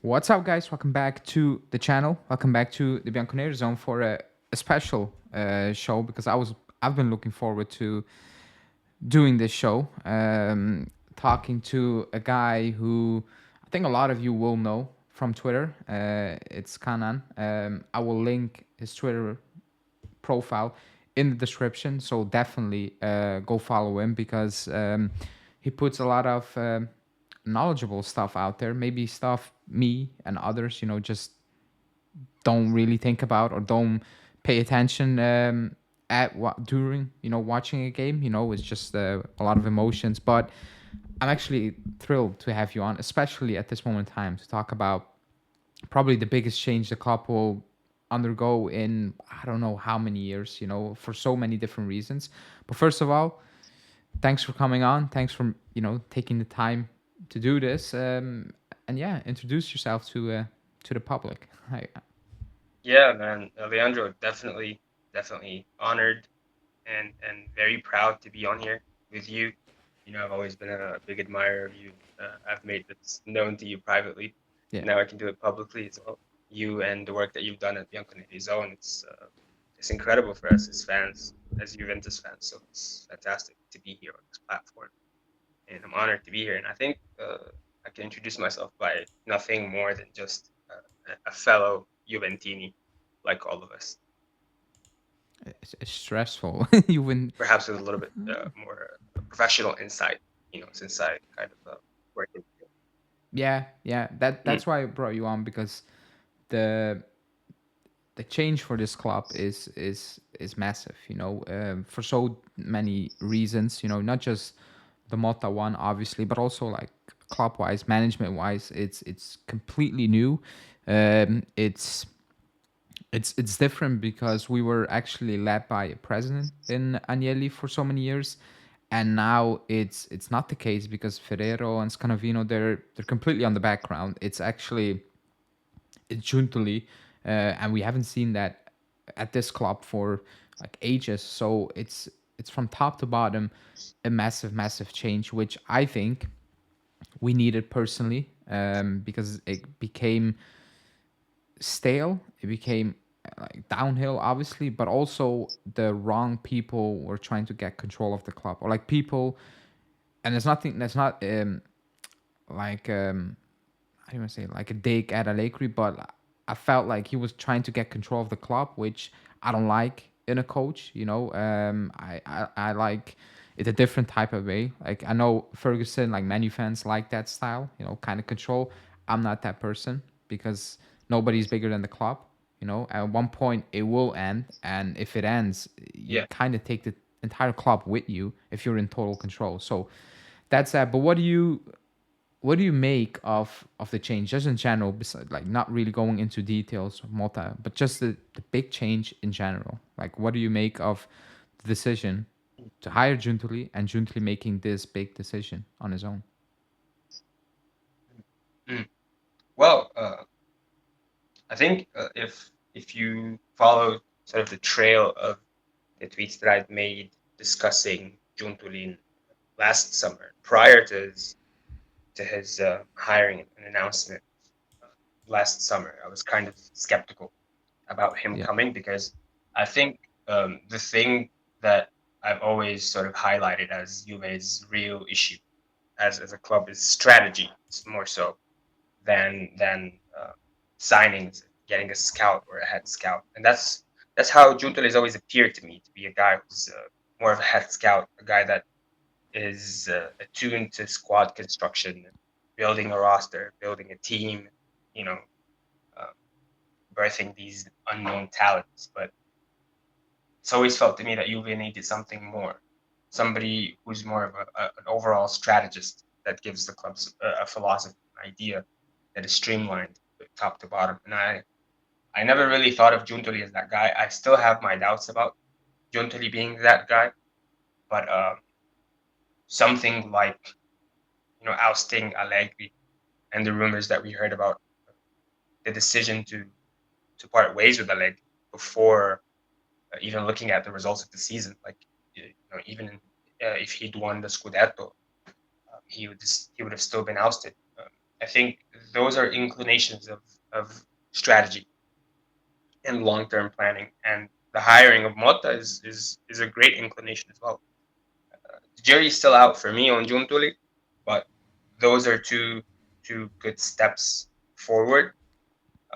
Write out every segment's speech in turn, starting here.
What's up, guys? Welcome back to the channel. Welcome back to the Bianconeri zone for a special show because I've been looking forward to doing this show, talking to a guy who I think a lot of you will know from Twitter. It's Kanan. I will link his Twitter profile in the description, so definitely go follow him because he puts a lot of knowledgeable stuff out there. Maybe stuff me and others, just don't really think about or don't pay attention at what during watching a game. It's just a lot of emotions, but I'm actually thrilled to have you on, especially at this moment in time, to talk about probably the biggest change the club will undergo in I don't know how many years, for so many different reasons. But first of all, thanks for coming on. Thanks for taking the time to do this. And yeah, introduce yourself to the public. Hi. Yeah, man, Leandro, definitely honored and very proud to be on here with you. I've always been a big admirer of you. I've made this known to you privately. Yeah. Now I can do it publicly as well. You and the work that you've done at Bianconeri Zone, it's incredible for us as fans, as Juventus fans. So it's fantastic to be here on this platform, and I'm honored to be here. And I think I can introduce myself by nothing more than just a fellow Juventini, like all of us. It's stressful. You wouldn't. Perhaps with a little bit more professional insight, since I kind of work in. Yeah. Mm. That's why I brought you on because the the change for this club is massive. For so many reasons. Not just the Motta one, obviously, but also like club wise, management wise, it's completely new. It's it's different because we were actually led by a president in Agnelli for so many years, and now it's not the case because Ferrero and Scanovino they're completely on the background. It's Giuntoli, and we haven't seen that at this club for like ages. So it's from top to bottom a massive change, which I think we needed personally, because it became stale. It became like downhill, obviously, but also the wrong people were trying to get control of the club, or like people. And there's nothing that's not like how do you want to say, like a dig at Allegri, but I felt like he was trying to get control of the club, which I don't like in a coach. I like it a different type of way. Like I know Ferguson, like Manu fans like that style, kind of control. I'm not that person because nobody's bigger than the club. At one point it will end, and if it ends, you Yeah. kind of take the entire club with you if you're in total control. So that's that. But what do you make of the change, just in general, besides like not really going into details of Mota, but just the big change in general? Like, what do you make of the decision to hire Giuntoli and Giuntoli making this big decision on his own? Mm. Well, I think if you follow sort of the trail of the tweets that I've made discussing Giuntoli last summer, prior to his hiring and announcement last summer, I was kind of skeptical about him Yeah. coming because I think the thing that I've always sort of highlighted as Juve's real issue as a club is strategy, more so than signings, getting a scout or a head scout, and that's how Giuntoli has always appeared to me to be a guy who's more of a head scout, a guy that is attuned to squad construction, building a roster, building a team, you know, uh, birthing these unknown talents. But it's always felt to me that Juve needed something more, somebody who's more of an overall strategist that gives the club a philosophy, an idea that is streamlined top to bottom. And I never really thought of Giuntoli as that guy. I still have my doubts about Giuntoli being that guy, but something like ousting Allegri and the rumors that we heard about the decision to part ways with Allegri before even looking at the results of the season, like even if he'd won the Scudetto, he would have still been ousted. I think those are inclinations of strategy and long-term planning. And the hiring of Motta is a great inclination as well. The jury's still out for me on Giuntoli, but those are two good steps forward.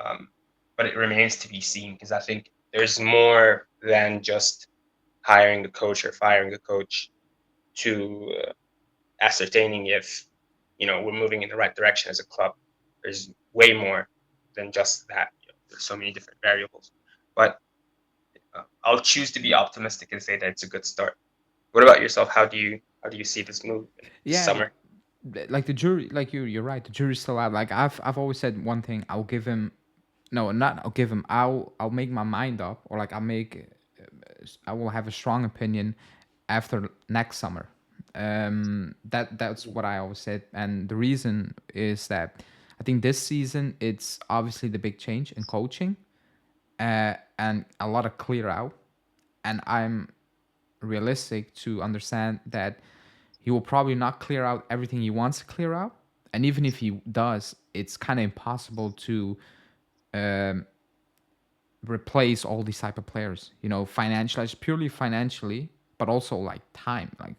Um, but it remains to be seen, because I think there's more than just hiring a coach or firing a coach to ascertaining if we're moving in the right direction as a club. There's way more than just that. There's so many different variables, but I'll choose to be optimistic and say that it's a good start. What about yourself? How do you see this move this Yeah, summer? like the jury, like you're right. The jury's still out. Like I've always said one thing. I'll give him. No, not I'll give him. I'll make my mind up, or like I will have a strong opinion after next summer. That's what I always said, and the reason is that I think this season it's obviously the big change in coaching, and a lot of clear out, and I'm realistic to understand that he will probably not clear out everything he wants to clear out, and even if he does, it's kind of impossible to replace all these type of players. Financially, it's purely financially, but also like time. Like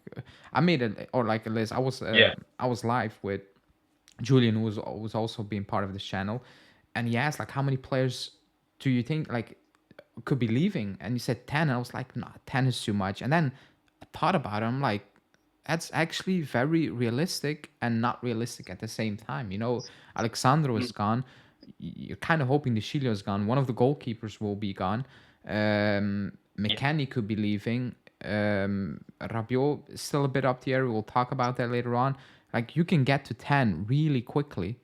I made it, or like a list. Yeah. I was live with Julian, who was also being part of this channel, and he asked like, how many players do you think like could be leaving? And he said 10, and I was like, nah, 10 is too much. And then I thought about it. I'm like, that's actually very realistic and not realistic at the same time. Alexandro is gone. You're kind of hoping the Chilio is gone. One of the goalkeepers will be gone. Yeah. McKennie could be leaving. Rabiot is still a bit up the air. We'll talk about that later on. Like, you can get to 10 really quickly.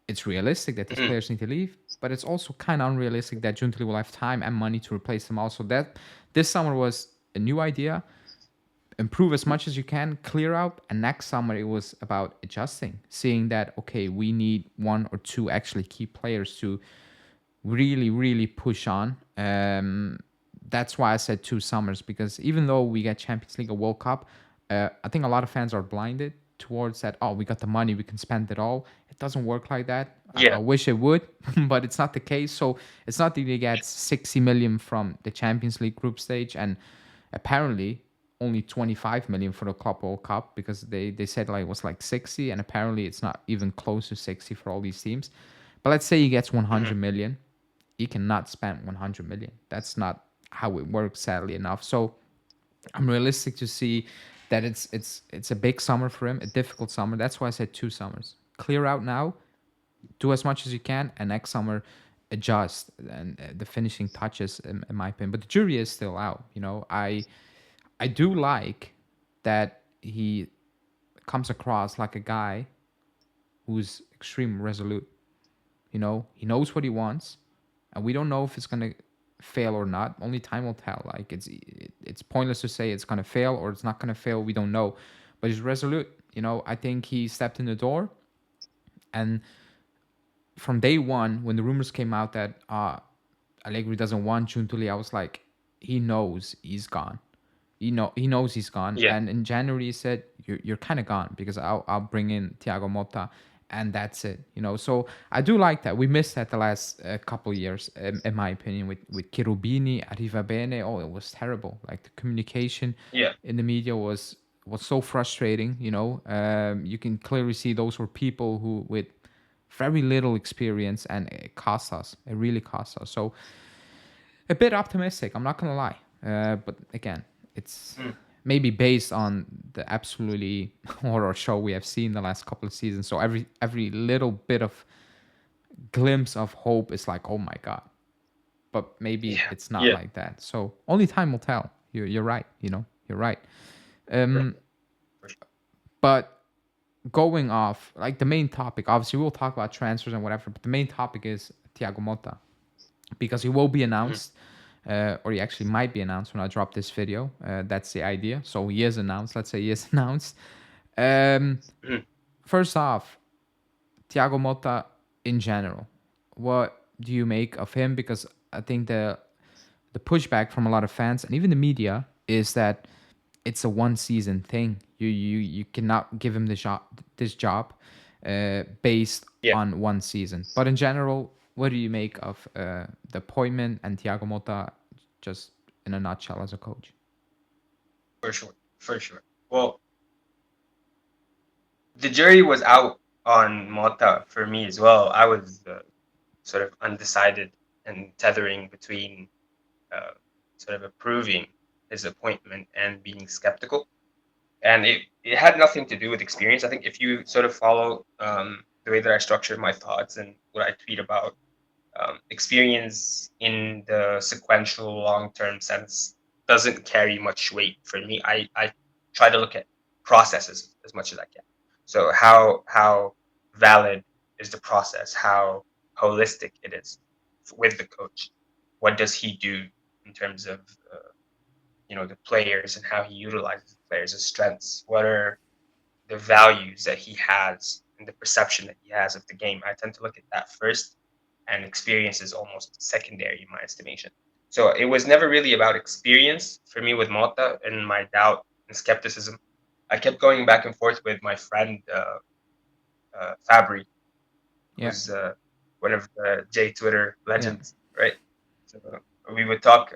It's realistic that these players need to leave, but it's also kind of unrealistic that Giuntoli will have time and money to replace them all. So that this summer was a new idea. Improve as much as you can, clear out, and next summer it was about adjusting, seeing that okay, we need one or two actually key players to really, really push on. That's why I said 2 summers, because even though we get Champions League or World Cup, I think a lot of fans are blinded towards that. Oh, we got the money, we can spend it all. It doesn't work like that. I Yeah. wish it would, but it's not the case. So it's not that they get 60 million from the Champions League group stage, and apparently only 25 million for the Club World Cup, because they said like it was like 60, and apparently it's not even close to 60 for all these teams. But let's say he gets 100 million. He cannot spend 100 million. That's not how it works, sadly enough. So I'm realistic to see that it's a big summer for him, a difficult summer. That's why I said 2 summers. Clear out now, do as much as you can, and next summer adjust and the finishing touches, in my opinion. But the jury is still out. I do like that he comes across like a guy who's extremely resolute. He knows what he wants, and we don't know if it's gonna fail or not. Only time will tell. Like it's pointless to say it's gonna fail or it's not gonna fail. We don't know, but he's resolute. I think he stepped in the door, and from day one, when the rumors came out that Allegri doesn't want Giuntoli, I was like, he knows he's gone. He knows he's gone. Yeah. And in January, he said, "You're kind of gone because I'll bring in Thiago Motta, and that's it." So I do like that. We missed that the last couple of years, in my opinion, with Cherubini, Arriva Bene. Oh, it was terrible. Like the communication Yeah. in the media was so frustrating. You can clearly see those were people who with very little experience, and it cost us. It really cost us. So a bit optimistic. I'm not gonna lie, but again, it's maybe based on the absolutely horror show we have seen the last couple of seasons. So every little bit of glimpse of hope is like, oh my god. But maybe Yeah. it's not Yeah. like that. So only time will tell. You're right. You're right. Right. For sure. But going off, like the main topic, obviously we'll talk about transfers and whatever, but the main topic is Thiago Motta, because he will be announced, or he actually might be announced when I drop this video. That's the idea. So he is announced. Let's say he is announced. First off, Thiago Motta in general, what do you make of him? Because I think the pushback from a lot of fans and even the media is that it's a one season thing. You cannot give him this job. based Yeah, on one season. But in general, what do you make of the appointment and Thiago Motta, just in a nutshell, as a coach? for sure, for sure. Well, the jury was out on Mota for me as well. I was sort of undecided and tethering between uh, sort of approving his appointment and being skeptical. And it had nothing to do with experience. I think if you sort of follow the way that I structure my thoughts and what I tweet about, experience in the sequential long term sense doesn't carry much weight for me. I try to look at processes as much as I can. So how valid is the process? How holistic it is with the coach? What does he do in terms of the players and how he utilizes the players' strengths? What are the values that he has and the perception that he has of the game? I tend to look at that first, and experience is almost secondary in my estimation. So it was never really about experience for me with Mota and my doubt and skepticism. I kept going back and forth with my friend Fabri, Yeah. who's one of the J Twitter Yeah. legends, right? So we would talk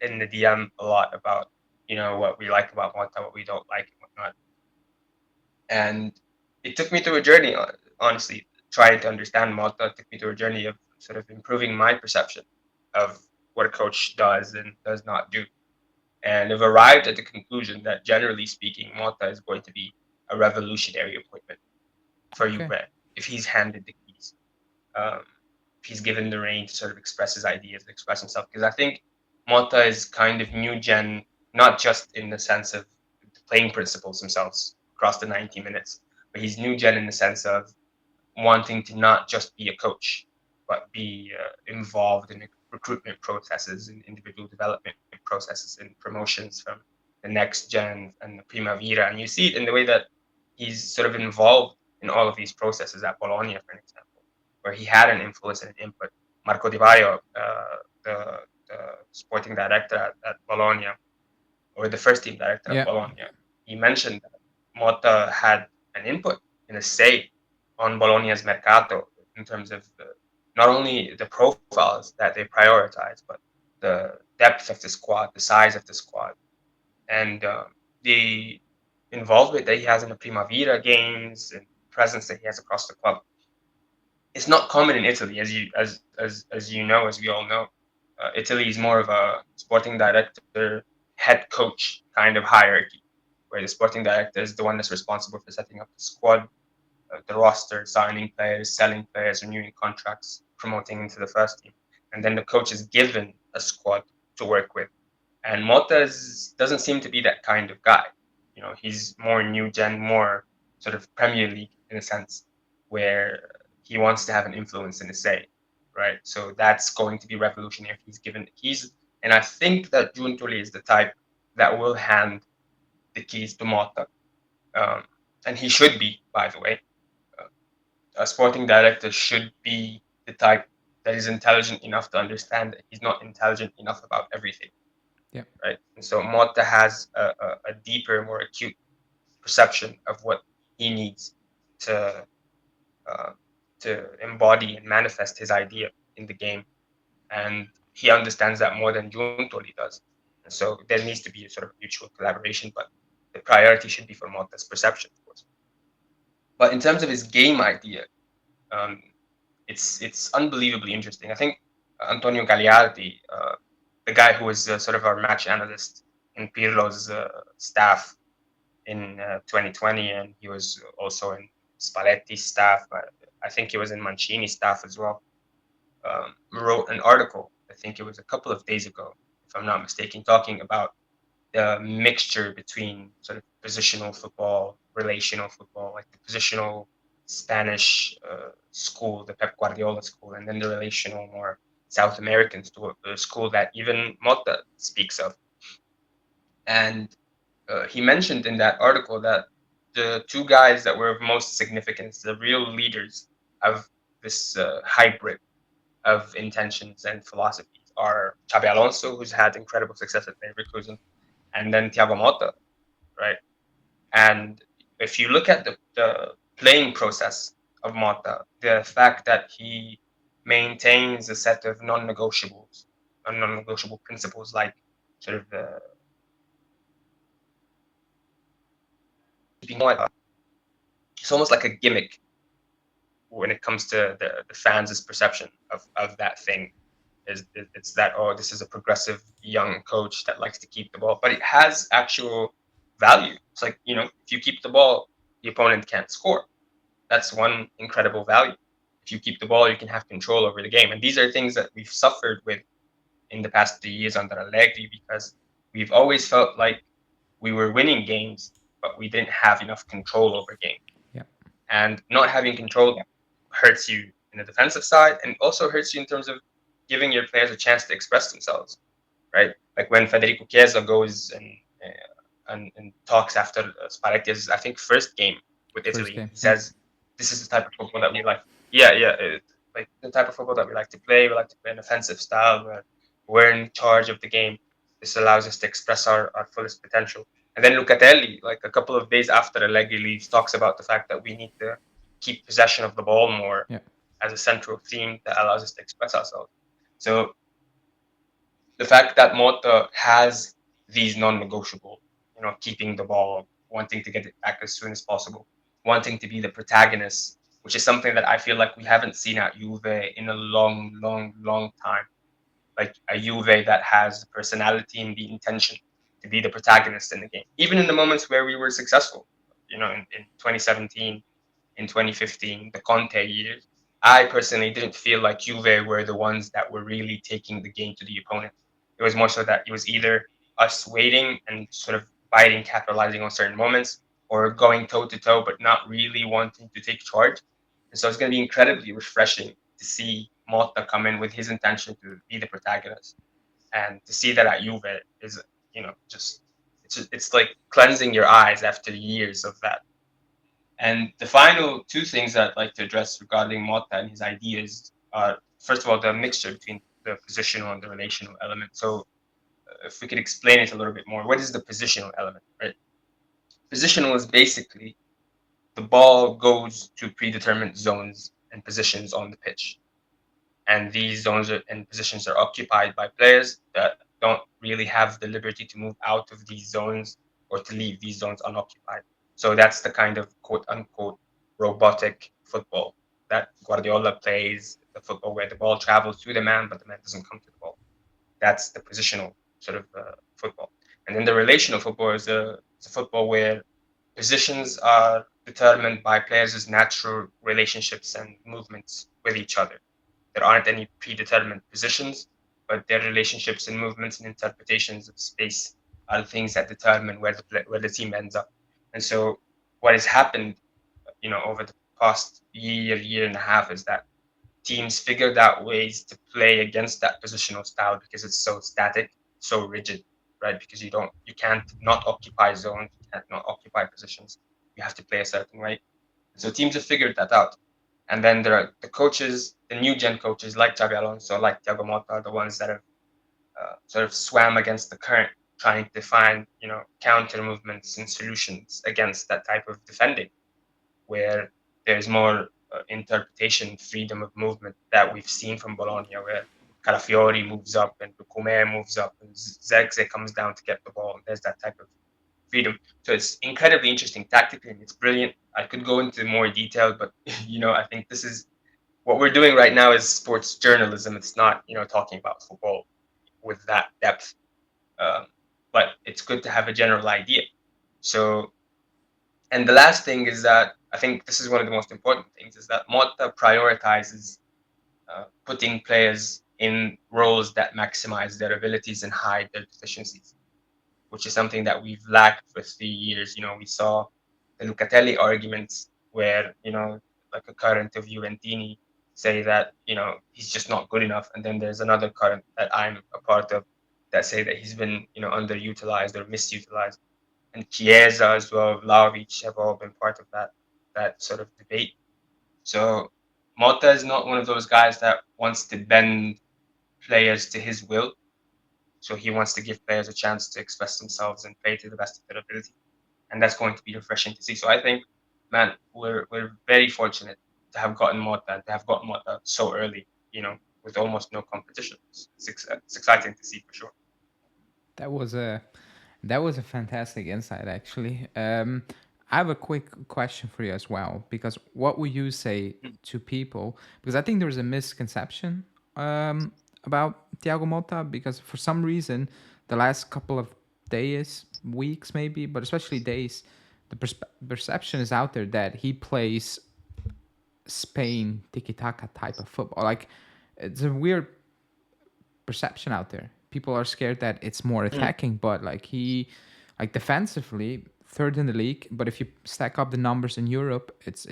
in the DM a lot about what we like about Mota, what we don't like, and whatnot. And it took me through a journey, honestly, trying to understand Mota took me through a journey of sort of improving my perception of what a coach does and does not do. And have arrived at the conclusion that, generally speaking, Mota is going to be a revolutionary appointment for Okay. Juve if he's handed the keys. Um, if he's given the reign to sort of express his ideas, express himself. Because I think Mota is kind of new gen, not just in the sense of the playing principles themselves across the 90 minutes, but he's new gen in the sense of wanting to not just be a coach, but be involved in recruitment processes and individual development processes and promotions from the next gen and the Primavera. And you see it in the way that he's sort of involved in all of these processes at Bologna, for example, where he had an influence and an input. Marco Di Vaio, the sporting director at Bologna, or the first team director at Yeah. Bologna, he mentioned that Motta had an input and a say on Bologna's mercato in terms of not only the profiles that they prioritize, but the depth of the squad, the size of the squad, and the involvement that he has in the Primavera games and presence that he has across the club. It's not common in Italy, as you know, as we all know. Italy is more of a sporting director, head coach kind of hierarchy, where the sporting director is the one that's responsible for setting up the squad, the roster, signing players, selling players, renewing contracts, promoting into the first team, and then the coach is given a squad to work with. And Motta doesn't seem to be that kind of guy. He's more new gen, more sort of Premier League in a sense, where he wants to have an influence and a say, right? So that's going to be revolutionary if he's given the keys. And I think that Giuntoli is the type that will hand the keys to Motta. Um, and he should be, by the way. A sporting director should be the type that is intelligent enough to understand that he's not intelligent enough about everything, Yeah. right? And so Motta has a deeper, more acute perception of what he needs to uh, to embody and manifest his idea in the game, and he understands that more than Giuntoli does. And so there needs to be a sort of mutual collaboration, but the priority should be for Motta's perception, of course. But in terms of his game idea, um, it's unbelievably interesting. I think Antonio Gagliardi, the guy who was sort of our match analyst in Pirlo's staff in 2020, and he was also in Spalletti's staff. I think he was in Mancini's staff as well. Wrote an article, I think it was a couple of days ago, if I'm not mistaken, talking about the mixture between sort of positional football, relational football, like the positional Spanish school, the Pep Guardiola school, and then the relational, more South American school that even Motta speaks of. And he mentioned in that article that the two guys that were of most significance, the real leaders of this hybrid of intentions and philosophies, are Xabi Alonso, who's had incredible success at Leverkusen, and then Thiago Motta, right? And if you look at the playing process of Motta, the fact that he maintains a set of non-negotiables, non-negotiable principles, like sort of the it's almost like a gimmick when it comes to the fans' perception of that thing. It's that, oh, this is a progressive young coach that likes to keep the ball, but it has actual value. It's like, if you keep the ball, the opponent can't score. That's one incredible value. If you keep the ball, you can have control over the game. And these are things that we've suffered with in the past 3 years under Allegri, because we've always felt like we were winning games, but we didn't have enough control over game. Yeah. And not having control hurts you in the defensive side, and also hurts you in terms of giving your players a chance to express themselves, right? Like when Federico Chiesa goes and talks after Spalletti's, I think, first game with Italy, he says, "This is the type of football that we like." Yeah, like the type of football that we like to play. We like to play an offensive style where we're in charge of the game. This allows us to express our fullest potential. And then Locatelli, like a couple of days after Allegri leaves, talks about the fact that we need to keep possession of the ball more as a central theme that allows us to express ourselves. So the fact that Motta has these non-negotiable, keeping the ball, wanting to get it back as soon as possible, wanting to be the protagonist, which is something that I feel like we haven't seen at Juve in a long, long, long time. Like a Juve that has the personality and the intention to be the protagonist in the game, even in the moments where we were successful. In 2017, in 2015, the Conte years, I personally didn't feel like Juve were the ones that were really taking the game to the opponent. It was more so that it was either us waiting and sort of biting, capitalizing on certain moments, or going toe to toe, but not really wanting to take charge. And so it's going to be incredibly refreshing to see Motta come in with his intention to be the protagonist, and to see that at Juve is, just it's like cleansing your eyes after years of that. And the final two things that I'd like to address regarding Motta and his ideas are, first of all, the mixture between the positional and the relational element. So if we could explain it a little bit more, what is the positional element, right? Positional is basically the ball goes to predetermined zones and positions on the pitch. And these zones and positions are occupied by players that don't really have the liberty to move out of these zones or to leave these zones unoccupied. So that's the kind of quote unquote robotic football that Guardiola plays, the football where the ball travels to the man, but the man doesn't come to the ball. That's the positional sort of football. And then the relational football is a football where positions are determined by players' natural relationships and movements with each other. There aren't any predetermined positions, but their relationships and movements and interpretations of space are the things that determine where the team ends up. And so what has happened, over the past year and a half, is that teams figured out ways to play against that positional style because it's so static, so rigid, right? Because you can't not occupy zones, you can't not occupy positions. You have to play a certain way. So teams have figured that out. And then there are the coaches, the new gen coaches like Xabi Alonso, like Thiago Motta, the ones that have sort of swam against the current, trying to find, counter movements and solutions against that type of defending, where there's more interpretation, freedom of movement that we've seen from Bologna, where Calafiori moves up and Bukume moves up and Zegze comes down to get the ball. And there's that type of freedom. So it's incredibly interesting tactically, and it's brilliant. I could go into more detail, but I think this is what we're doing right now is sports journalism. It's not talking about football with that depth, but it's good to have a general idea. So, and the last thing is that I think this is one of the most important things, is that Motta prioritizes putting players in roles that maximize their abilities and hide their deficiencies, which is something that we've lacked for 3 years. We saw the Locatelli arguments where, like a current of Juventini say that, he's just not good enough. And then there's another current that I'm a part of that say that he's been, underutilized or misutilized. And Chiesa as well, Vlahovic have all been part of that sort of debate. So Motta is not one of those guys that wants to bend players to his will. So he wants to give players a chance to express themselves and play to the best of their ability. And that's going to be refreshing to see. So I think man, we're very fortunate to have gotten Motta and to have gotten Motta so early, with almost no competition. It's exciting to see for sure. That was a fantastic insight, actually. I have a quick question for you as well, because what would you say to people? Because I think there's a misconception about Thiago Motta, because for some reason, the last couple of days, weeks maybe, but especially days, the perception is out there that he plays Spain tiki taka type of football. Like, it's a weird perception out there. People are scared that it's more attacking, but like defensively, third in the league. But if you stack up the numbers in Europe, it's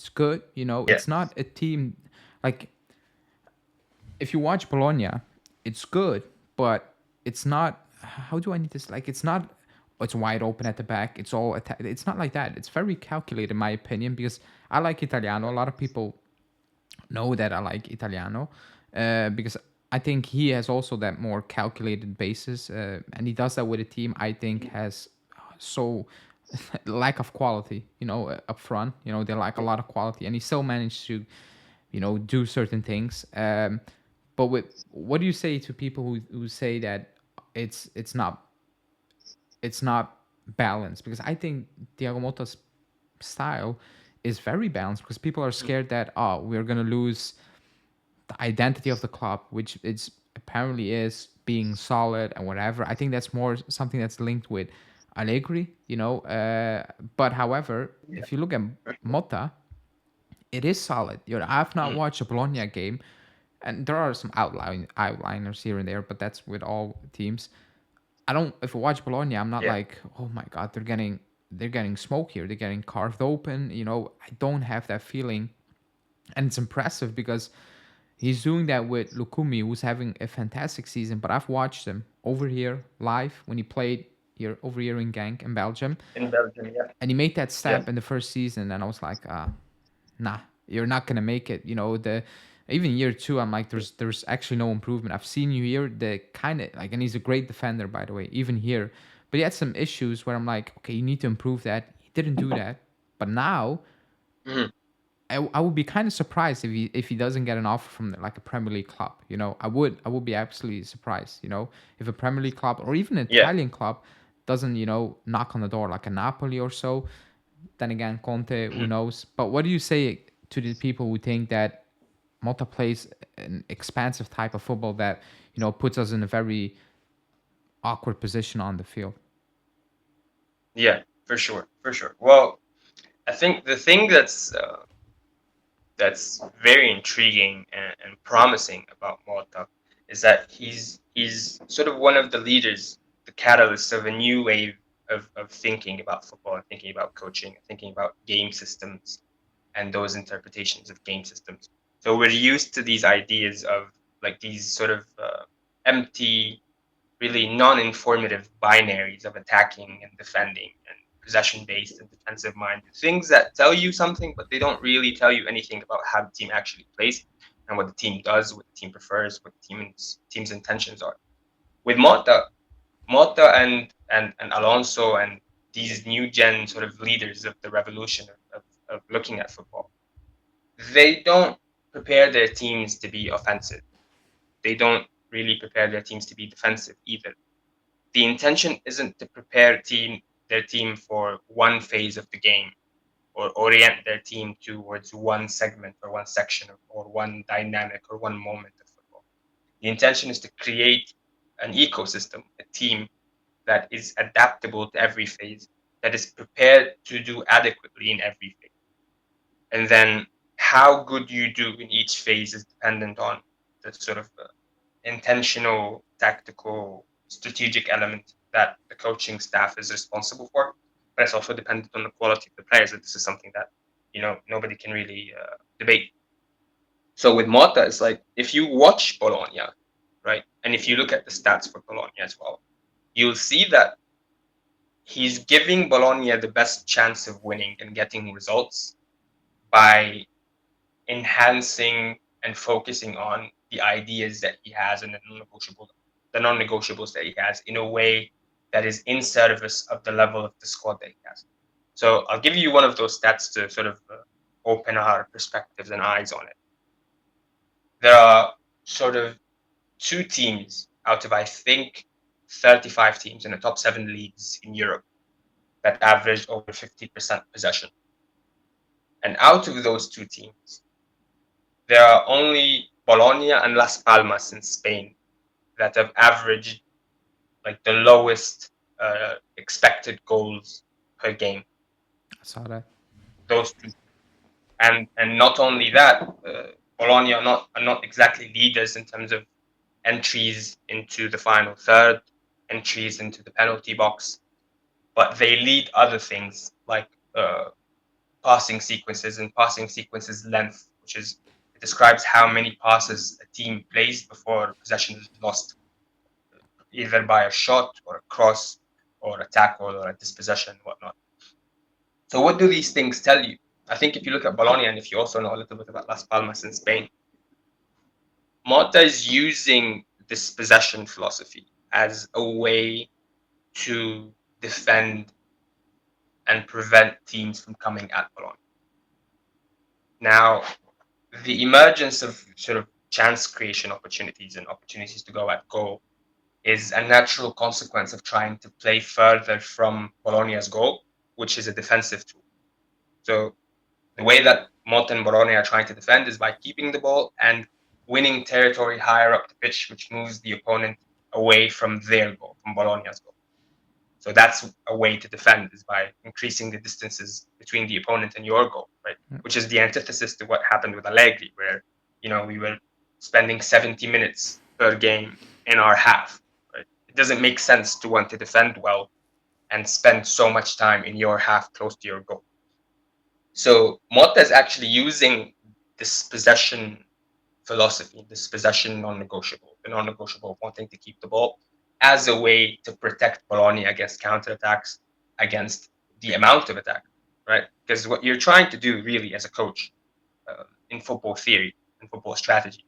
good. It's not a team like if you watch Bologna, it's good, but it's not. How do I need this? Like, it's not. It's wide open at the back. It's all attack. It's not like that. It's very calculated, in my opinion, because I like Italiano. A lot of people know that I like Italiano because I think he has also that more calculated basis, and he does that with a team I think has so lack of quality, up front. They lack a lot of quality, and he still managed to, do certain things. But what do you say to people who say that it's not balanced? Because I think Thiago Motta's style is very balanced, because people are scared that we're gonna lose the identity of the club, which it's apparently is being solid and whatever. I think that's more something that's linked with Allegri, but however, if you look at Motta, it is solid. I've not watched a Bologna game, and there are some outliners here and there, but that's with all teams. I don't. If I watch Bologna, I'm not Yeah. like, oh my god, they're getting smoke here. They're getting carved open. I don't have that feeling, and it's impressive because he's doing that with Lukumi, who's having a fantastic season. But I've watched him over here live when he played here over here in Genk in Belgium, In Belgium, yeah. and he made that Yeah. step in the first season, and I was like, nah, you're not gonna make it. The even year two, I'm like, there's actually no improvement. I've seen you here, the kind of like, and he's a great defender, by the way, even here. But he had some issues where I'm like, okay, you need to improve that. He didn't do that, but now Mhm. I would be kind of surprised if he doesn't get an offer from like a Premier League club. I would be absolutely surprised. If a Premier League club or even an Yeah. Italian club doesn't knock on the door like a Napoli or so. Then again, Conte, who knows? But what do you say to the people who think that Motta plays an expansive type of football that puts us in a very awkward position on the field? Yeah, for sure, for sure. Well, I think the thing that's very intriguing and promising about Motta is that he's sort of one of the leaders, the catalyst of a new wave of thinking about football and thinking about coaching, thinking about game systems and those interpretations of game systems. So we're used to these ideas of like these sort of empty, really non-informative binaries of attacking and defending and possession-based and defensive-minded things that tell you something, but they don't really tell you anything about how the team actually plays and what the team does, what the team prefers, what the team's intentions are. With Motta and Alonso and these new gen sort of leaders of the revolution of looking at football, they don't prepare their teams to be offensive. They don't really prepare their teams to be defensive either. The intention isn't to prepare their team for one phase of the game or orient their team towards one segment or one section or one dynamic or one moment of football. The intention is to create an ecosystem, a team that is adaptable to every phase, that is prepared to do adequately in every phase. And then how good you do in each phase is dependent on the sort of intentional, tactical, strategic element that the coaching staff is responsible for. But it's also dependent on the quality of the players. And this is something that nobody can really debate. So with Motta, it's like if you watch Bologna, right, and if you look at the stats for Bologna as well, you'll see that he's giving Bologna the best chance of winning and getting results by enhancing and focusing on the ideas that he has and the non-negotiables that he has in a way that is in service of the level of the squad that he has. So I'll give you one of those stats to sort of open our perspectives and eyes on it. There are sort of 2 teams out of, I think, 35 teams in the top 7 leagues in Europe that averaged over 50% possession. And out of those 2 teams, there are only Bologna and Las Palmas in Spain that have averaged like the lowest expected goals per game. I saw that. Those 2, and not only that, Bologna are not exactly leaders in terms of entries into the final third, entries into the penalty box, but they lead other things like passing sequences and passing sequences length, which is, it describes how many passes a team plays before possession is lost, either by a shot or a cross or a tackle or a dispossession and whatnot. So what do these things tell you? I think if you look at Bologna and if you also know a little bit about Las Palmas in Spain, Motta is using this possession philosophy as a way to defend and prevent teams from coming at Bologna. Now, the emergence of sort of chance creation opportunities and opportunities to go at goal is a natural consequence of trying to play further from Bologna's goal, which is a defensive tool. So the way that Motta and Bologna are trying to defend is by keeping the ball and winning territory higher up the pitch, which moves the opponent away from their goal, from Bologna's goal. So that's a way to defend, is by increasing the distances between the opponent and your goal, right? Which is the antithesis to what happened with Allegri, where, you know, we were spending 70 minutes per game in our half, right? It doesn't make sense to want to defend well and spend so much time in your half close to your goal. So Motta is actually using this possession philosophy, this possession non-negotiable, the non-negotiable of wanting to keep the ball, as a way to protect Bologna against counterattacks, against the amount of attack, right? Because what you're trying to do really as a coach in football theory and football strategy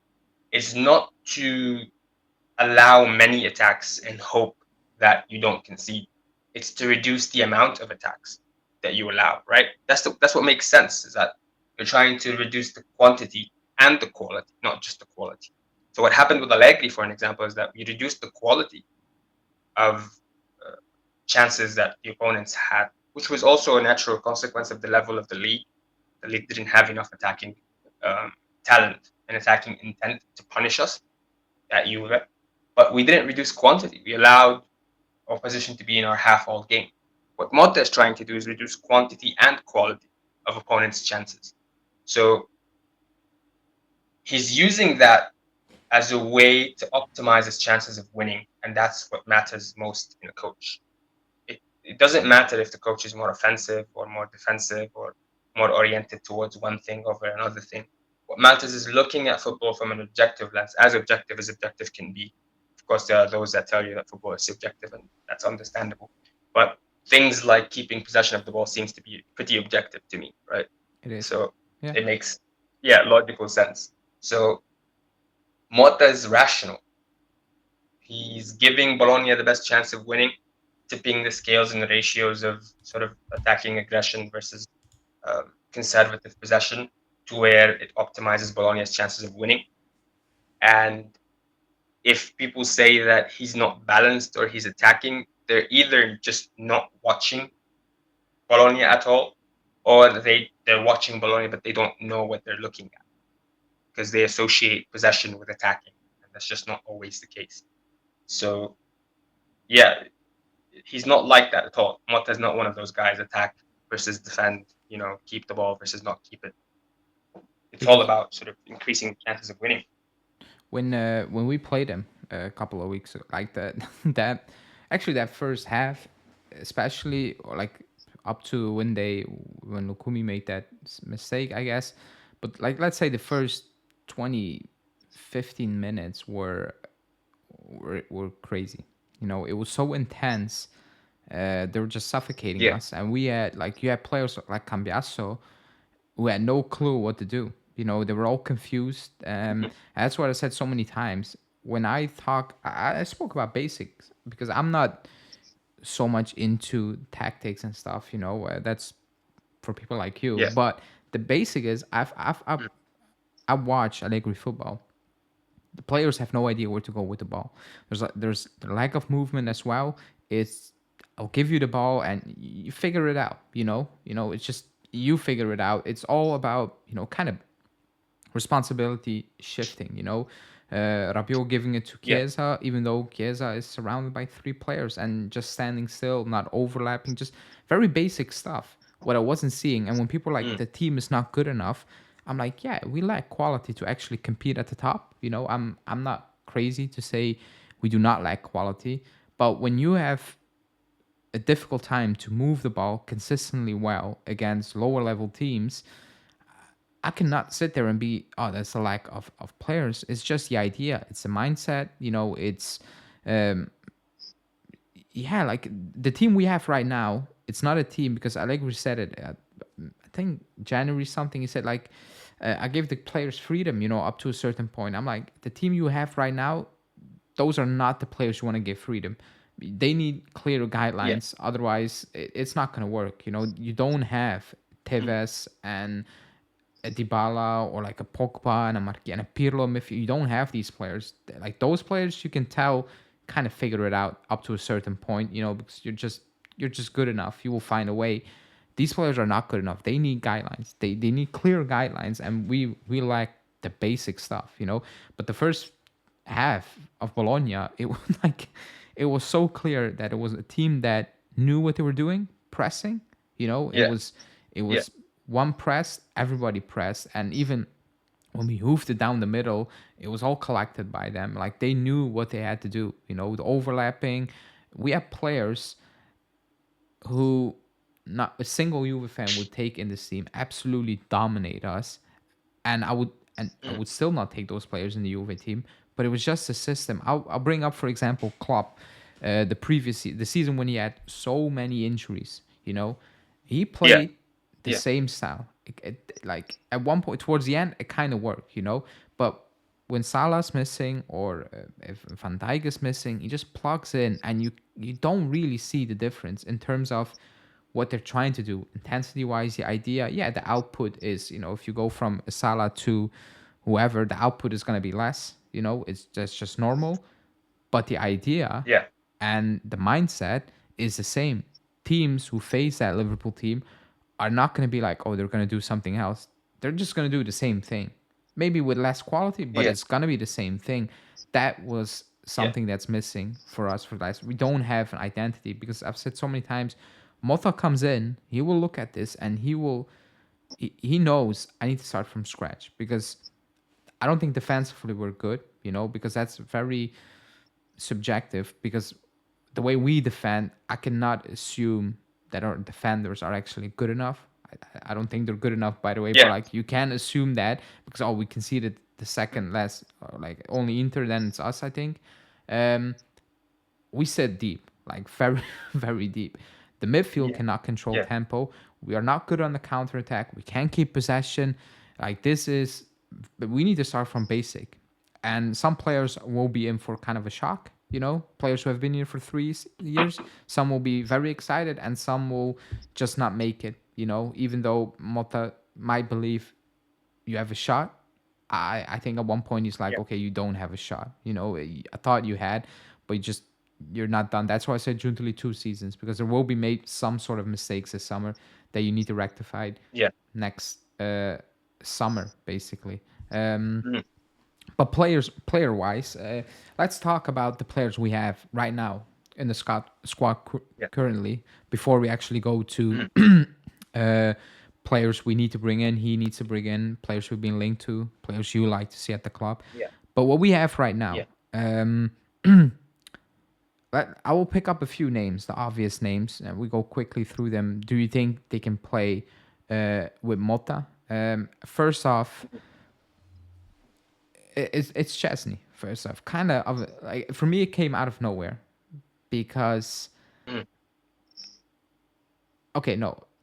is not to allow many attacks and hope that you don't concede. It's to reduce the amount of attacks that you allow, right? That's what makes sense, is that you're trying to reduce the quantity and the quality, not just the quality. So what happened with Allegri, for an example, is that we reduced the quality of chances that the opponents had, which was also a natural consequence of the level of the league. The league didn't have enough attacking talent and attacking intent to punish us at Juve, but we didn't reduce quantity. We allowed opposition to be in our half all game. What Motta is trying to do is reduce quantity and quality of opponents' chances. So he's using that as a way to optimize his chances of winning, and that's what matters most in a coach. It doesn't matter if the coach is more offensive or more defensive or more oriented towards one thing over another thing. What matters is looking at football from an objective lens, as objective can be. Of course, there are those that tell you that football is subjective, and that's understandable. But things like keeping possession of the ball seems to be pretty objective to me, right? It is. So Yeah. it makes, logical sense. So Motta is rational. He's giving Bologna the best chance of winning, tipping the scales in the ratios of sort of attacking aggression versus conservative possession to where it optimizes Bologna's chances of winning. And if people say that he's not balanced or he's attacking, they're either just not watching Bologna at all, or they're watching Bologna but they don't know what they're looking at, because they associate possession with attacking, and that's just not always the case. So yeah, he's not like that at all. Motta's not one of those guys, attack versus defend, keep the ball versus not keep it. It's all about sort of increasing chances of winning. When we played him a couple of weeks ago, like that first half, especially, or like up to when Lukumi made that mistake, I guess. But like, let's say the first 20, 15 minutes were crazy. It was so intense. They were just suffocating us, and you had players like Cambiasso who had no clue what to do. They were all confused. That's what I said so many times. When I talk, I spoke about basics, because I'm not so much into tactics and stuff. That's for people like you. Yeah. But the basic is I've watched Allegri football. The players have no idea where to go with the ball. There's the lack of movement as well. It's I'll give you the ball and you figure it out. It's just you figure it out. It's all about kind of responsibility shifting. Rabiot giving it to Yeah. Chiesa, even though Chiesa is surrounded by three players and just standing still, not overlapping, just very basic stuff. What I wasn't seeing, and when people are like the team is not good enough, I'm like, yeah, we lack quality to actually compete at the top. I'm not crazy to say we do not lack quality, but when you have a difficult time to move the ball consistently well against lower level teams, I cannot sit there and be, oh, that's a lack of players. It's just the idea. It's the mindset. It's, yeah, like the team we have right now, it's not a team because Allegri said it, I think January something, he said, like, I give the players freedom, up to a certain point. I'm like, the team you have right now, those are not the players you want to give freedom. They need clear guidelines. Otherwise, it's not going to work. You don't have Tevez and a Dybala or like a Pogba and a Pirlo. If you don't have these players, like those players, you can tell kind of figure it out up to a certain point, because you're just good enough. You will find a way. These players are not good enough. They need guidelines. They need clear guidelines, and we lack the basic stuff, But the first half of Bologna, it was like it was so clear that it was a team that knew what they were doing, pressing. It was one press, everybody pressed, and even when we hoofed it down the middle, it was all collected by them. Like they knew what they had to do. The overlapping. We have players who not a single Juve fan would take in this team, absolutely dominate us, and I would still not take those players in the Juve team. But it was just a system. I'll bring up, for example, Klopp, the season when he had so many injuries. He played the same style. Like at one point towards the end, it kind of worked. But when Salah's missing or if Van Dijk is missing, he just plugs in, and you don't really see the difference in terms of what they're trying to do intensity wise. The idea, the output is, if you go from a Salah to whoever, the output is going to be less. It's just normal. But the idea and the mindset is the same. Teams who face that Liverpool team are not going to be like, oh, they're going to do something else. They're just going to do the same thing, maybe with less quality, but it's going to be the same thing. That was something that's missing for us for last. We don't have an identity, because I've said so many times, Motta comes in, he will look at this and he knows I need to start from scratch, because I don't think defensively we're good, because that's very subjective, because the way we defend, I cannot assume that our defenders are actually good enough. I don't think they're good enough, by the way, but like you can assume that because we conceded the second last, like only Inter, then it's us, I think. We sit deep, like very, very deep. The midfield cannot control tempo. We are not good on the counterattack. We can't keep possession. Like but we need to start from basic. And some players will be in for kind of a shock, players who have been here for 3 years. Some will be very excited and some will just not make it, even though Motta might believe you have a shot. I think at one point he's like, okay, you don't have a shot. I thought you had, but you're not done. That's why I said Giuntoli 2 seasons, because there will be made some sort of mistakes this summer that you need to rectify next summer, basically. But player-wise, let's talk about the players we have right now in the squad currently, before we actually go to players we need to bring in, he needs to bring in, players we've been linked to, players you like to see at the club. But what we have right now, I will pick up a few names, the obvious names, and we go quickly through them. Do you think they can play with Motta? First off, it's Chesney. First off, kind of like for me, it came out of nowhere because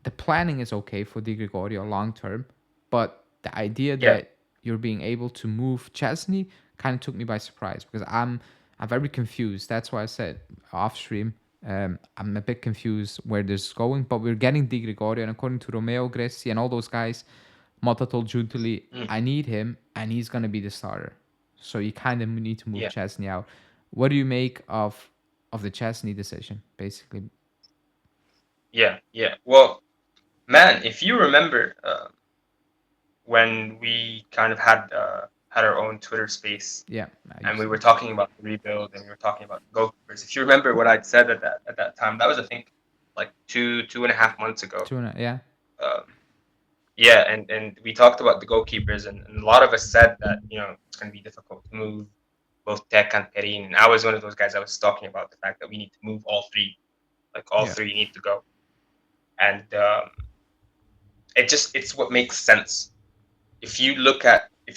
the planning is okay for Di Gregorio long term, but the idea that you're being able to move Chesney kind of took me by surprise, because I'm very confused. That's why I said off stream, I'm a bit confused where this is going, but we're getting Di Gregorio, and according to Romeo, Greci, and all those guys, Motta told Giuntoli, I need him, and he's gonna be the starter. So you kind of need to move Yeah, Chesney out. What do you make of the Chesney decision, basically? yeah. Well, man, if you remember, when we kind of had our own Twitter space, Yeah, and we were talking about the rebuild, and we were talking about the goalkeepers. If you remember what I'd said at that time, that was, I think, like 2.5 months ago. yeah, Um, yeah, and we talked about the goalkeepers, and a lot of us said that it's going to be difficult to move both Tech and Perin. And I was one of those guys. I was talking about the fact that we need to move all three, like all yeah, three need to go, and it's what makes sense. If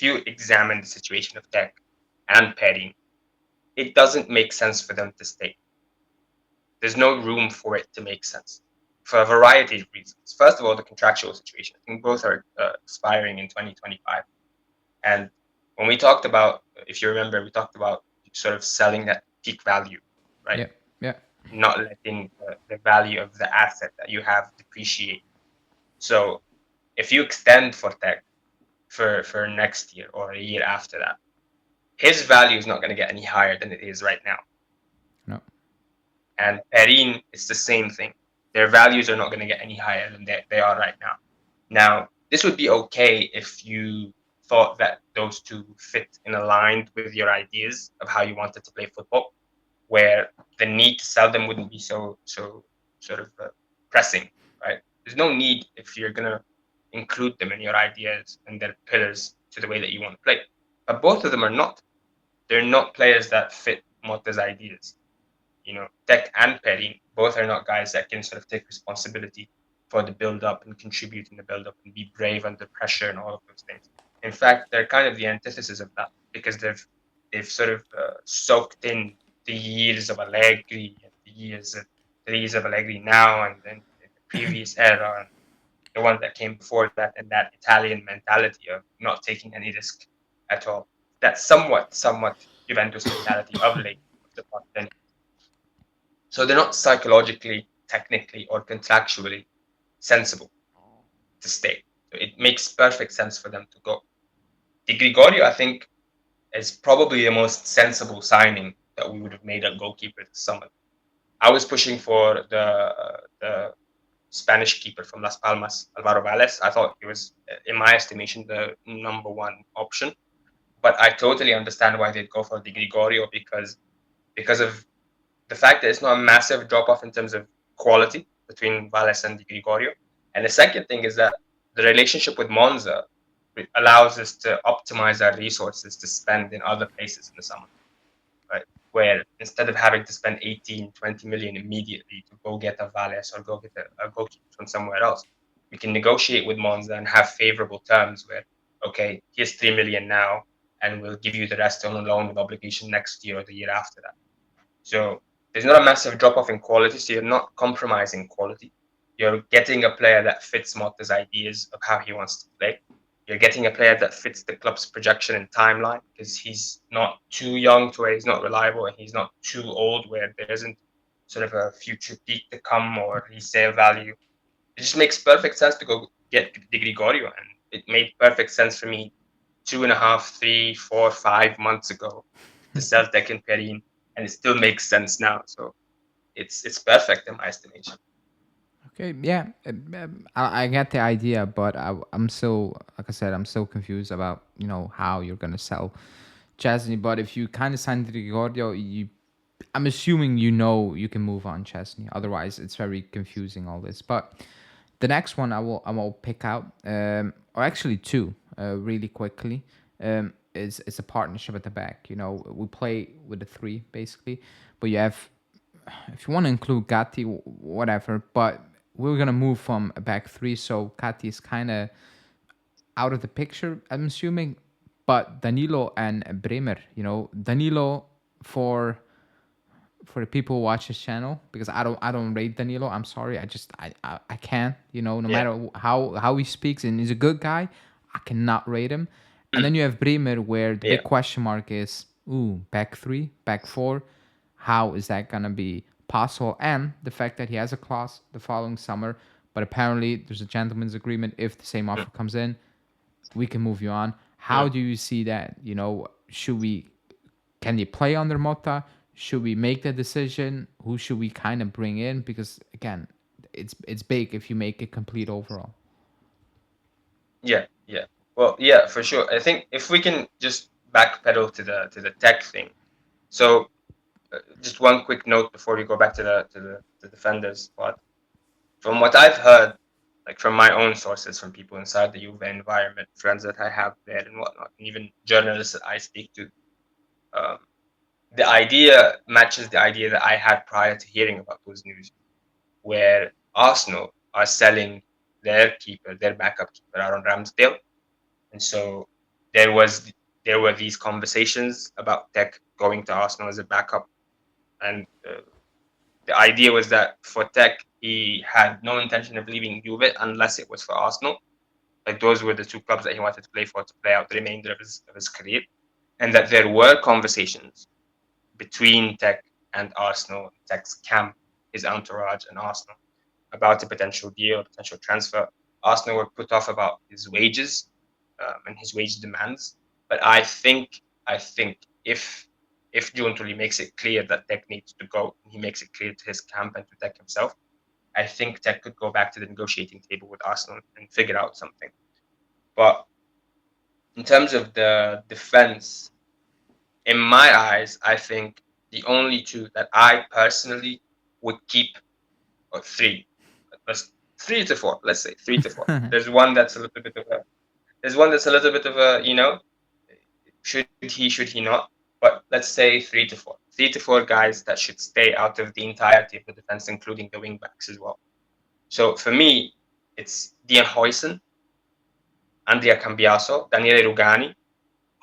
you examine the situation of Tech and Perin, it doesn't make sense for them to stay. There's no room for it to make sense for a variety of reasons. First of all, the contractual situation. I think both are expiring in 2025. And when we talked about, if you remember, we talked about sort of selling at peak value, right? yeah, yeah, Not letting the value of the asset that you have depreciate. So if you extend for Tech for next year or a year after that, his value is not going to get any higher than it is right now. no, And Perin, it's the same thing. Their values are not going to get any higher than they are right now. Now, this would be okay if you thought that those two fit and aligned with your ideas of how you wanted to play football, where the need to sell them wouldn't be so sort of pressing, right? There's no need if you're going to include them in your ideas and their pillars to the way that you want to play. But both of them are not. They're not players that fit Motta's ideas. Tech and Perin both are not guys that can sort of take responsibility for the build up and contribute in the build up and be brave under pressure and all of those things. In fact, they're kind of the antithesis of that because they've sort of soaked in the years of Allegri and the years of Allegri now and then the previous era and the one that came before that, and that Italian mentality of not taking any risk at all. That somewhat Juventus mentality of late of the past 10. So they're not psychologically, technically, or contractually sensible to stay. So it makes perfect sense for them to go. Di Gregorio, I think, is probably the most sensible signing that we would have made at goalkeeper this summer. I was pushing for the Spanish keeper from Las Palmas, Alvaro Valles. I thought he was, in my estimation, the number one option. But I totally understand why they'd go for Di Gregorio because of the fact that it's not a massive drop off in terms of quality between Valles and Di Gregorio. And the second thing is that the relationship with Monza allows us to optimize our resources to spend in other places in the summer, right? Where instead of having to spend 18, 20 million immediately to go get a Valles or go get a goalkeeper from somewhere else, we can negotiate with Monza and have favorable terms where, okay, here's 3 million now, and we'll give you the rest on a loan with obligation next year or the year after that. So there's not a massive drop off in quality, so you're not compromising quality. You're getting a player that fits Motta's ideas of how he wants to play. You're getting a player that fits the club's projection and timeline because he's not too young to where he's not reliable, and he's not too old where there isn't sort of a future peak to come or resale value. It just makes perfect sense to go get Di Gregorio, and it made perfect sense for me 2.5, 3, 4, 5 months ago to sell Tech and Perin, and it still makes sense now. So it's perfect in my estimation. okay, yeah, I get the idea, but I'm still, like I said, I'm still confused about how you're gonna sell Chesney. But if you kind of sign Di Gregorio, I'm assuming you can move on Chesney. Otherwise, it's very confusing all this. But the next one I will pick out, or actually two, really quickly. Is a partnership at the back. We play with the three basically, but you have, if you want to include Gatti, whatever. But we're gonna move from a back three, so Gatti is kind of out of the picture, I'm assuming. But Danilo and Bremer, Danilo for the people who watch this channel, because I don't rate Danilo. I'm sorry. I can't. No Yeah. matter how he speaks, and he's a good guy, I cannot rate him. And then you have Bremer, where the Yeah. big question mark is, back three, back four. How is that gonna be possible, and the fact that he has a clause the following summer, but apparently there's a gentleman's agreement. If the same offer comes in, we can move you on. How do you see that? Can they play under Motta? Should we make the decision? Who should we kind of bring in? Because again, it's big if you make a complete overall. Yeah, yeah. Well, yeah, for sure. I think if we can just backpedal to the tech thing. So, just one quick note before we go back to the defenders. But from what I've heard, like from my own sources, from people inside the Juve environment, friends that I have there and whatnot, and even journalists that I speak to, the idea matches the idea that I had prior to hearing about those news, where Arsenal are selling their keeper, their backup keeper, Aaron Ramsdale, and so there were these conversations about Tech going to Arsenal as a backup, and the idea was that for Tech he had no intention of leaving Juve unless it was for Arsenal. Like those were the two clubs that he wanted to play for to play out the remainder of his career, and that there were conversations between Tech and Arsenal, Tech's camp, his entourage, and Arsenal about a potential deal, a potential transfer. Arsenal were put off about his wages and his wage demands, but I think if Giuntoli makes it clear that Tech needs to go, he makes it clear to his camp and to Tech himself, I think Tech could go back to the negotiating table with Arsenal and figure out something. But in terms of the defense, in my eyes, I think the only two that I personally would keep, or three, let's 3 to 4, let's say 3 to 4. There's one that's a little bit of a, should he not? But let's say 3 to 4. 3 to 4 guys that should stay out of the entirety of the defense, including the wing backs as well. So for me, it's Dean Huijsen, Andrea Cambiaso, Daniele Rugani,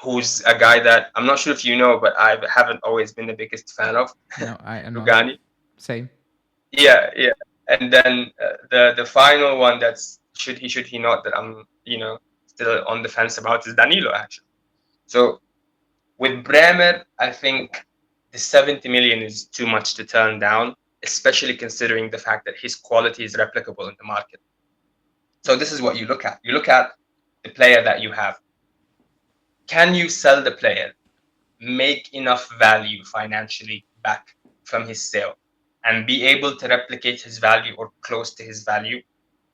who's a guy that I'm not sure if you know, but I haven't always been the biggest fan of. No, I know. Rugani. Same. Yeah, yeah. And then the final one that's should he not, that I'm still on the fence about, is Danilo, actually. So with Bremer, I think the 70 million is too much to turn down, especially considering the fact that his quality is replicable in the market. So this is what you look at. You look at the player that you have. Can you sell the player, make enough value financially back from his sale, and be able to replicate his value or close to his value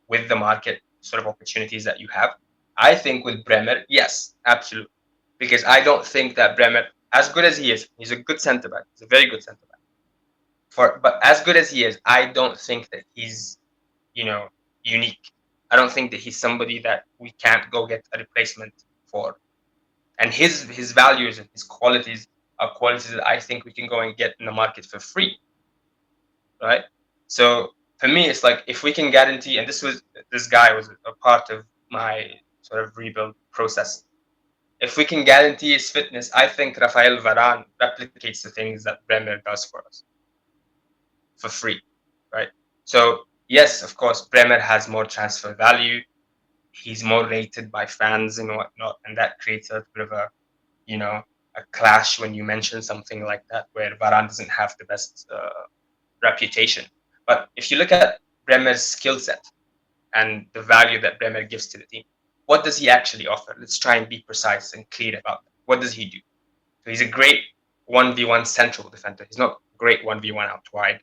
with the market sort of opportunities that you have? I think with Bremer, yes, absolutely. Because I don't think that Bremer, as good as he is, he's a good centre back. He's a very good centre back. But as good as he is, I don't think that he's, unique. I don't think that he's somebody that we can't go get a replacement for. And his values and his qualities are qualities that I think we can go and get in the market for free, right? So for me, it's like, if we can guarantee, and this guy was a part of my sort of rebuild process. If we can guarantee his fitness, I think Rafael Varane replicates the things that Bremer does for us for free, right? So yes, of course, Bremer has more transfer value. He's more rated by fans and whatnot, and that creates a bit of a clash when you mention something like that, where Varane doesn't have the best reputation. But if you look at Bremer's skill set and the value that Bremer gives to the team, what does he actually offer? Let's try and be precise and clear about that. What does he do? So he's a great 1v1 central defender. He's not great 1v1 out wide.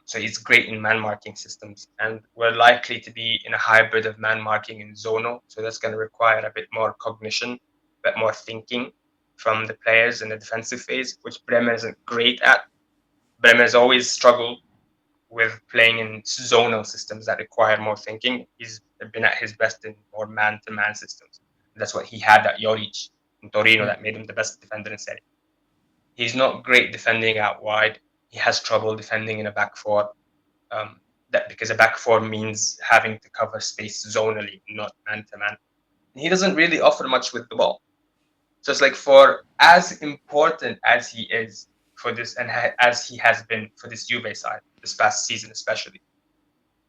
So he's great in man marking systems, and we're likely to be in a hybrid of man marking and zonal. So that's going to require a bit more cognition, a bit more thinking from the players in the defensive phase, which Bremer isn't great at. Bremer has always struggled with playing in zonal systems that require more thinking. He's been at his best in more man-to-man systems. That's what he had at Joric in Torino that made him the best defender in Serie. He's not great defending out wide. He has trouble defending in a back four. Because a back four means having to cover space zonally, not man-to-man. He doesn't really offer much with the ball. So it's like, for as important as he is for this, and as he has been for this Juve side this past season especially,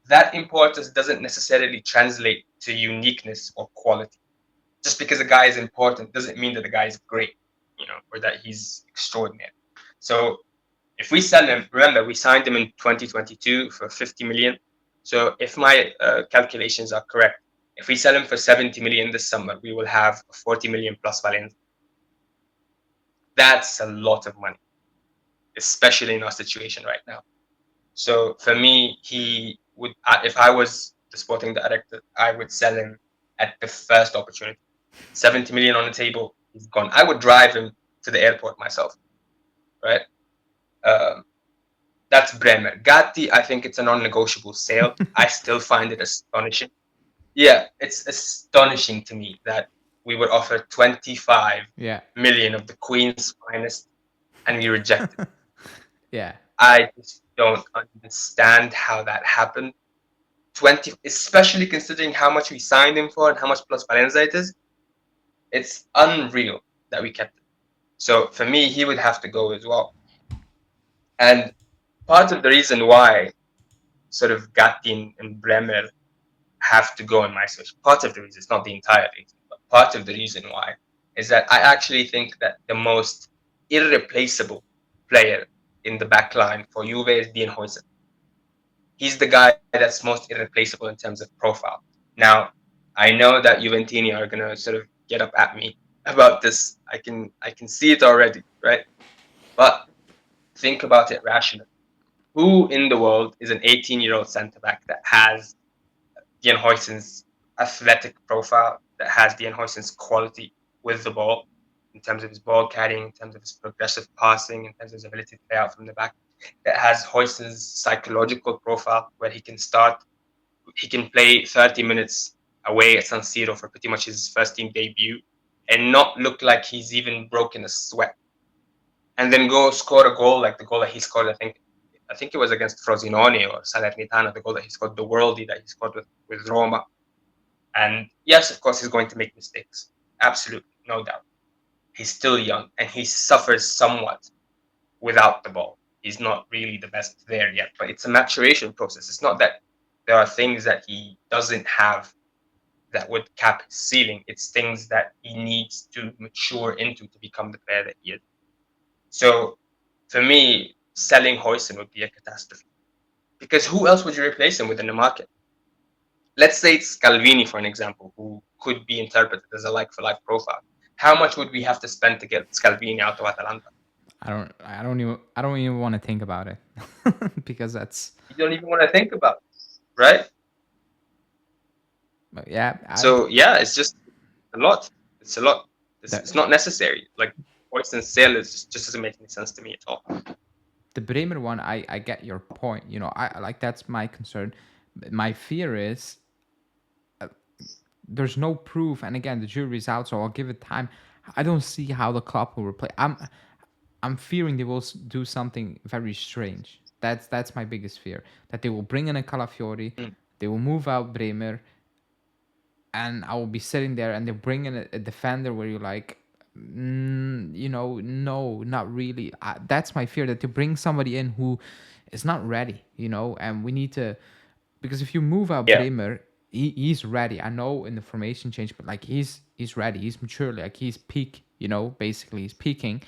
that importance doesn't necessarily translate to uniqueness or quality. Just because a guy is important doesn't mean that the guy is great, or that he's extraordinary. So If we sell him, remember we signed him in 2022 for 50 million. So if my calculations are correct, if we sell him for 70 million this summer, we will have 40 million plus Valencia. That's a lot of money, especially in our situation right now. So for me, he would, if I was the sporting director, I would sell him at the first opportunity. 70 million on the table, he's gone. I would drive him to the airport myself, right? That's Bremer. Gatti, I think it's a non-negotiable sale. I still find it astonishing. Yeah, it's astonishing to me that we would offer 25 million of the Queen's finest and we rejected. Yeah. I just don't understand how that happened. 20, especially considering how much we signed him for and how much plus Valencia it is. It's unreal that we kept it. So for me, he would have to go as well. And part of the reason why sort of Gatti and Bremer have to go in my search, part of the reason, it's not the entire reason, but part of the reason why is that I actually think that the most irreplaceable player in the back line for Juve is Bianconeri. He's the guy that's most irreplaceable in terms of profile. Now, I know that Juventini are gonna sort of get up at me about this. I can see it already, right? But think about it rationally. Who in the world is an 18-year-old centre back that has Dean Huijsen's athletic profile, that has Dean Huijsen's quality with the ball, in terms of his ball carrying, in terms of his progressive passing, in terms of his ability to play out from the back, that has Huijsen's psychological profile, where he can play 30 minutes away at San Siro for pretty much his first team debut and not look like he's even broken a sweat. And then go score a goal like the goal that he scored, I think it was against Frosinone or Salernitana, the goal that he scored, the worldie that he scored with Roma. And yes, of course, he's going to make mistakes. Absolutely, no doubt. He's still young and he suffers somewhat without the ball. He's not really the best there yet, but it's a maturation process. It's not that there are things that he doesn't have that would cap his ceiling. It's things that he needs to mature into to become the player that he is. So for me, selling Huijsen would be a catastrophe. Because who else would you replace him with in the market? Let's say it's Calvini, for an example, who could be interpreted as a like-for-like profile. How much would we have to spend to get Scalvini out of Atalanta? I don't even want to think about it because that's. You don't even want to think about it, right? But yeah. It's just a lot. It's a lot. It's not necessary. Like Huijsen's sale just doesn't make any sense to me at all. The Bremer one, I get your point. You know, I like, that's my concern. My fear is there's no proof, and again, the jury's out, so I'll give it time. I don't see how the club will replace. I'm fearing they will do something very strange. That's my biggest fear. That they will bring in a Calafiori, they will move out Bremer, and I will be sitting there, and they bring in a defender where you're like, no, not really. That's my fear, that they bring somebody in who is not ready, and we need to, because if you move out Bremer, he's ready. I know in the formation change, but like he's ready, he's mature, like he's peak, basically he's peaking.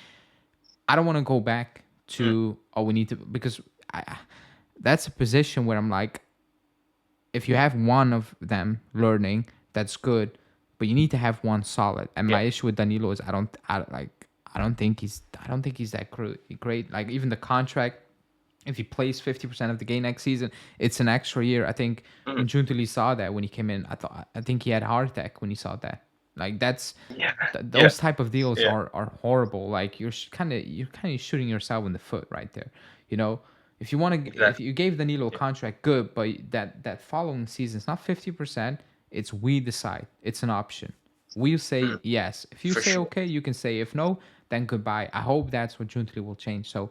I don't want to go back to we need to, because that's a position where I'm like, if you have one of them learning, that's good, but you need to have one solid. And my issue with Danilo is I don't think he's that great. Like even the contract, if he plays 50% of the game next season, it's an extra year. I think when Giuntoli saw that when he came in, I think he had a heart attack when he saw that. Like that's those type of deals are horrible. Like you're kind of shooting yourself in the foot right there. If you want to, if you gave Danilo a contract, good, but that following season, it's not 50%. It's we decide. It's an option. We say yes. If you say okay, you can say. If no, then goodbye. I hope that's what Giuntoli will change. So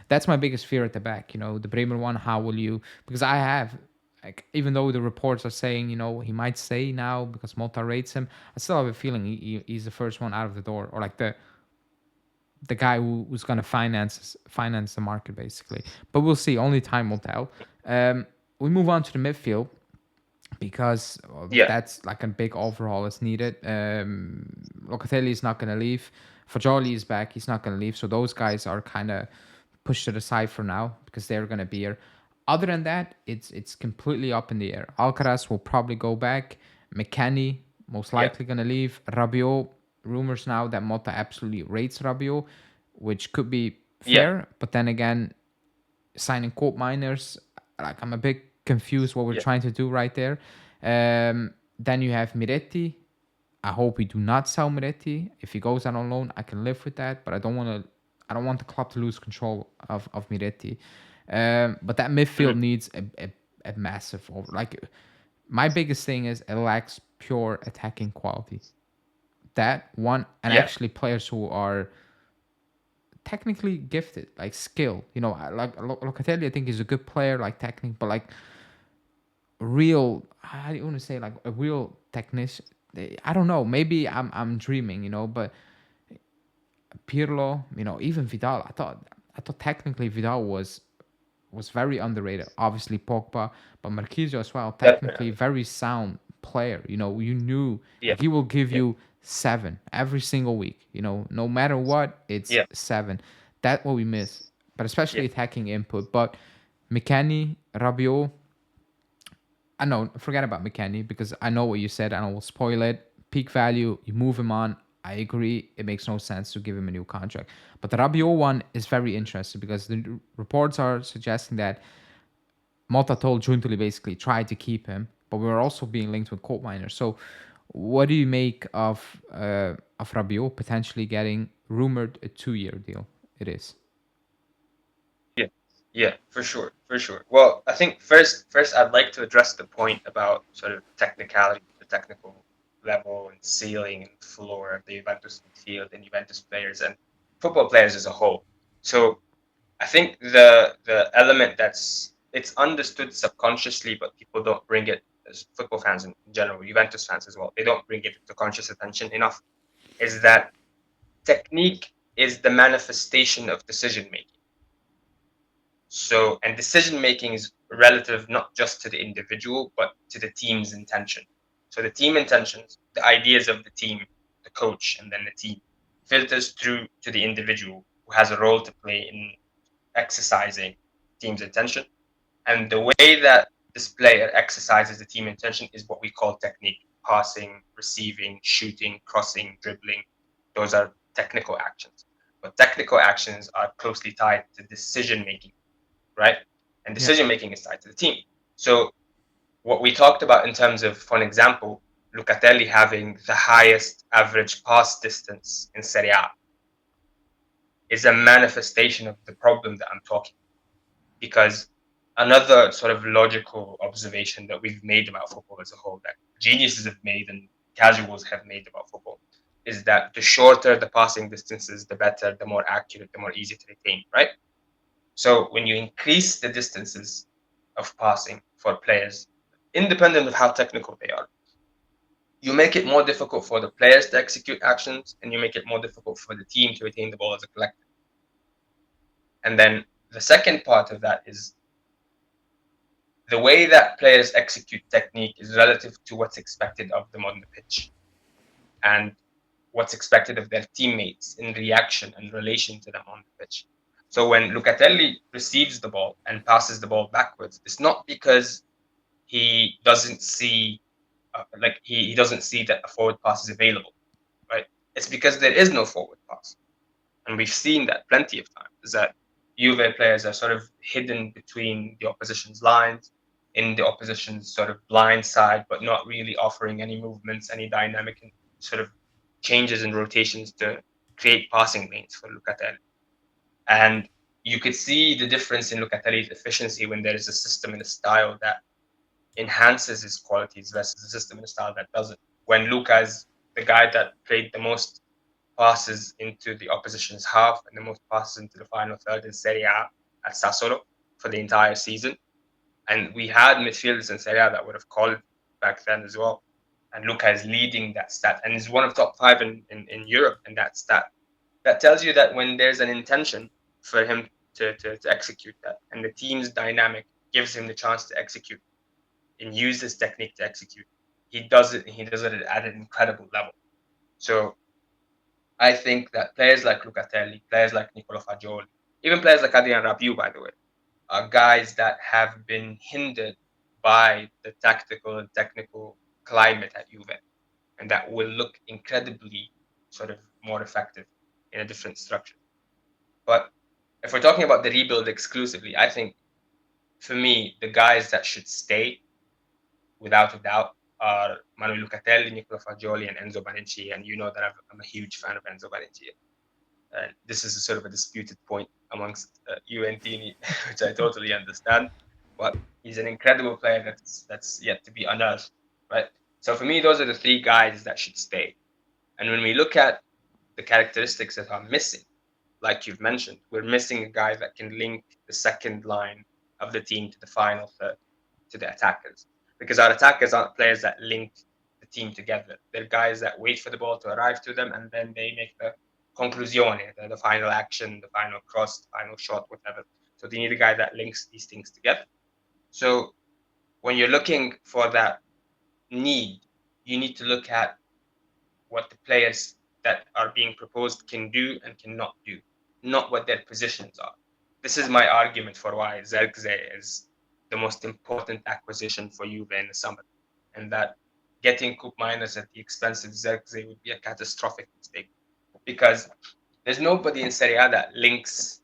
that's my biggest fear at the back. The Bremer one. How will you? Because I have, like, even though the reports are saying he might stay now because Motta rates him, I still have a feeling he's the first one out of the door, or like the guy who's gonna finance the market basically. But we'll see. Only time will tell. We move on to the midfield, because that's like a big overhaul is needed. Locatelli is not going to leave. Fagioli is back. He's not going to leave. So those guys are kind of pushed to the side for now because they're going to be here. Other than that, it's completely up in the air. Alcaraz will probably go back. McKennie most Yeah. likely going to leave. Rabiot, rumors now that Motta absolutely rates Rabiot, which could be Yeah. fair. But then again, signing court miners, like I'm a bit confused what we're Yeah. trying to do right there. Then you have Miretti. I hope we do not sell Miretti. If he goes out on loan, I can live with that. But I don't want to. I don't want the club to lose control of Miretti. But that midfield Mhm. needs a massive over. Like my biggest thing is it lacks pure attacking quality. That one, and Yeah. actually players who are technically gifted, like skill. You know, like Locatelli, I think is a good player, like technique, but like real. How do you want to say like a real technician? I don't know. Maybe I'm dreaming, you know, but Pirlo, you know, even Vidal. I thought technically Vidal was very underrated. Obviously Pogba, but Marquinhos as well. Technically Definitely. very sound player. You know, you knew Yeah. like he will give Yeah. you 7 every single week. You know, no matter what, it's Yeah. 7. That's what we miss, but Yeah. especially attacking input. But McKennie, Rabiot, I know, forget about McKennie because I know what you said and I will spoil it. Peak value, you move him on. I agree. It makes no sense to give him a new contract. But the Rabiot one is very interesting because the reports are suggesting that Motta told Giuntoli basically try to keep him, but we were also being linked with coal miners. So, what do you make of Rabiot potentially getting rumored a 2-year deal? It is. Yeah. Yeah. For sure. For sure. Well, I think first I'd like to address the point about sort of technicality, the technical level and ceiling and floor of the Juventus midfield and Juventus players and football players as a whole. So I think the element that's it's understood subconsciously, but people don't bring it as football fans in general, Juventus fans as well. They don't bring it to conscious attention enough. Is that technique is the manifestation of decision making. So, and decision making is relative not just to the individual, but to the team's intention. So, the team intentions, the ideas of the team, the coach, and then the team filters through to the individual who has a role to play in exercising team's intention. And the way that this player exercises the team intention is what we call technique: passing, receiving, shooting, crossing, dribbling. Those are technical actions. But technical actions are closely tied to decision making, right? And Yeah. decision making is tied to the team. So what we talked about in terms of, for an example, Locatelli having the highest average pass distance in Serie A is a manifestation of the problem that I'm talking about. Because another sort of logical observation that we've made about football as a whole, that geniuses have made and casuals have made about football, is that the shorter the passing distances, the better, the more accurate, the more easy to retain, right? So when you increase the distances of passing for players, independent of how technical they are, you make it more difficult for the players to execute actions and you make it more difficult for the team to retain the ball as a collective. And then the second part of that is the way that players execute technique is relative to what's expected of them on the pitch and what's expected of their teammates in reaction and relation to them on the pitch. So when Locatelli receives the ball and passes the ball backwards, it's not because he doesn't see he doesn't see that a forward pass is available, right? It's because there is no forward pass, and we've seen that plenty of times. Is that Juve players are sort of hidden between the opposition's lines, in the opposition's sort of blind side, but not really offering any movements, any dynamic and sort of changes and rotations to create passing lanes for Locatelli. And you could see the difference in Locatelli's efficiency when there is a system and a style that enhances his qualities versus a system and a style that doesn't. When Luca is the guy that played the most passes into the opposition's half and the most passes into the final third in Serie A at Sassuolo for the entire season. And we had midfielders in Serie A that would have called back then as well. And Luca is leading that stat and is one of top 5 in Europe in that stat. That tells you that when there's an intention for him to execute that and the team's dynamic gives him the chance to execute and use this technique to execute, he does it at an incredible level. So I think that players like Locatelli, players like Nicolo Fagioli, Even players like Adrian Rabiot, by the way, are guys that have been hindered by the tactical and technical climate at Juve, and that will look incredibly sort of more effective in a different structure. But if we're talking about the rebuild exclusively, I think for me, the guys that should stay, without a doubt, are Manuel Lucatelli, Nicola Fagioli, and Enzo Barrenci. And you know that I'm a huge fan of Enzo Barrenci. And this is a sort of a disputed point amongst Juventini, which I totally understand. But he's an incredible player that's yet to be unearthed, right? So for me, those are the three guys that should stay. And when we look at the characteristics that are missing, like you've mentioned, we're missing a guy that can link the second line of the team to the final third, to the attackers. Because our attackers aren't players that link the team together. They're guys that wait for the ball to arrive to them and then they make the conclusione, the final action, the final cross, the final shot, whatever. So they need a guy that links these things together. So when you're looking for that need, you need to look at what the players that are being proposed can do and cannot do, not what their positions are. This is my argument for why Zirkzee is the most important acquisition for Juve in the summer, and that getting Koop Miners at the expense of Zirkzee would be a catastrophic mistake, because there's nobody in Serie A that links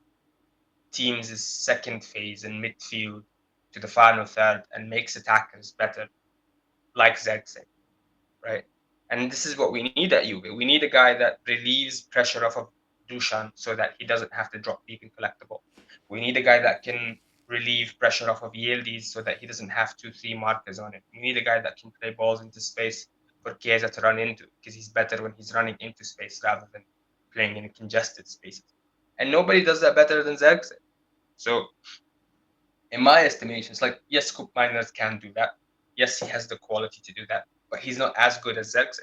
teams' second phase in midfield to the final third and makes attackers better like Zirkzee, right? And this is what we need at Juve. We need a guy that relieves pressure off of Dusan so that he doesn't have to drop deep and collect the ball. We need a guy that can relieve pressure off of Yildiz so that he doesn't have 2-3 markers on it. We need a guy that can play balls into space for Chiesa to run into, because he's better when he's running into space rather than playing in congested spaces. And nobody does that better than Zirkzee. So in my estimation, it's like, yes, Koop Miners can do that. Yes, he has the quality to do that, but he's not as good as Zirkzee.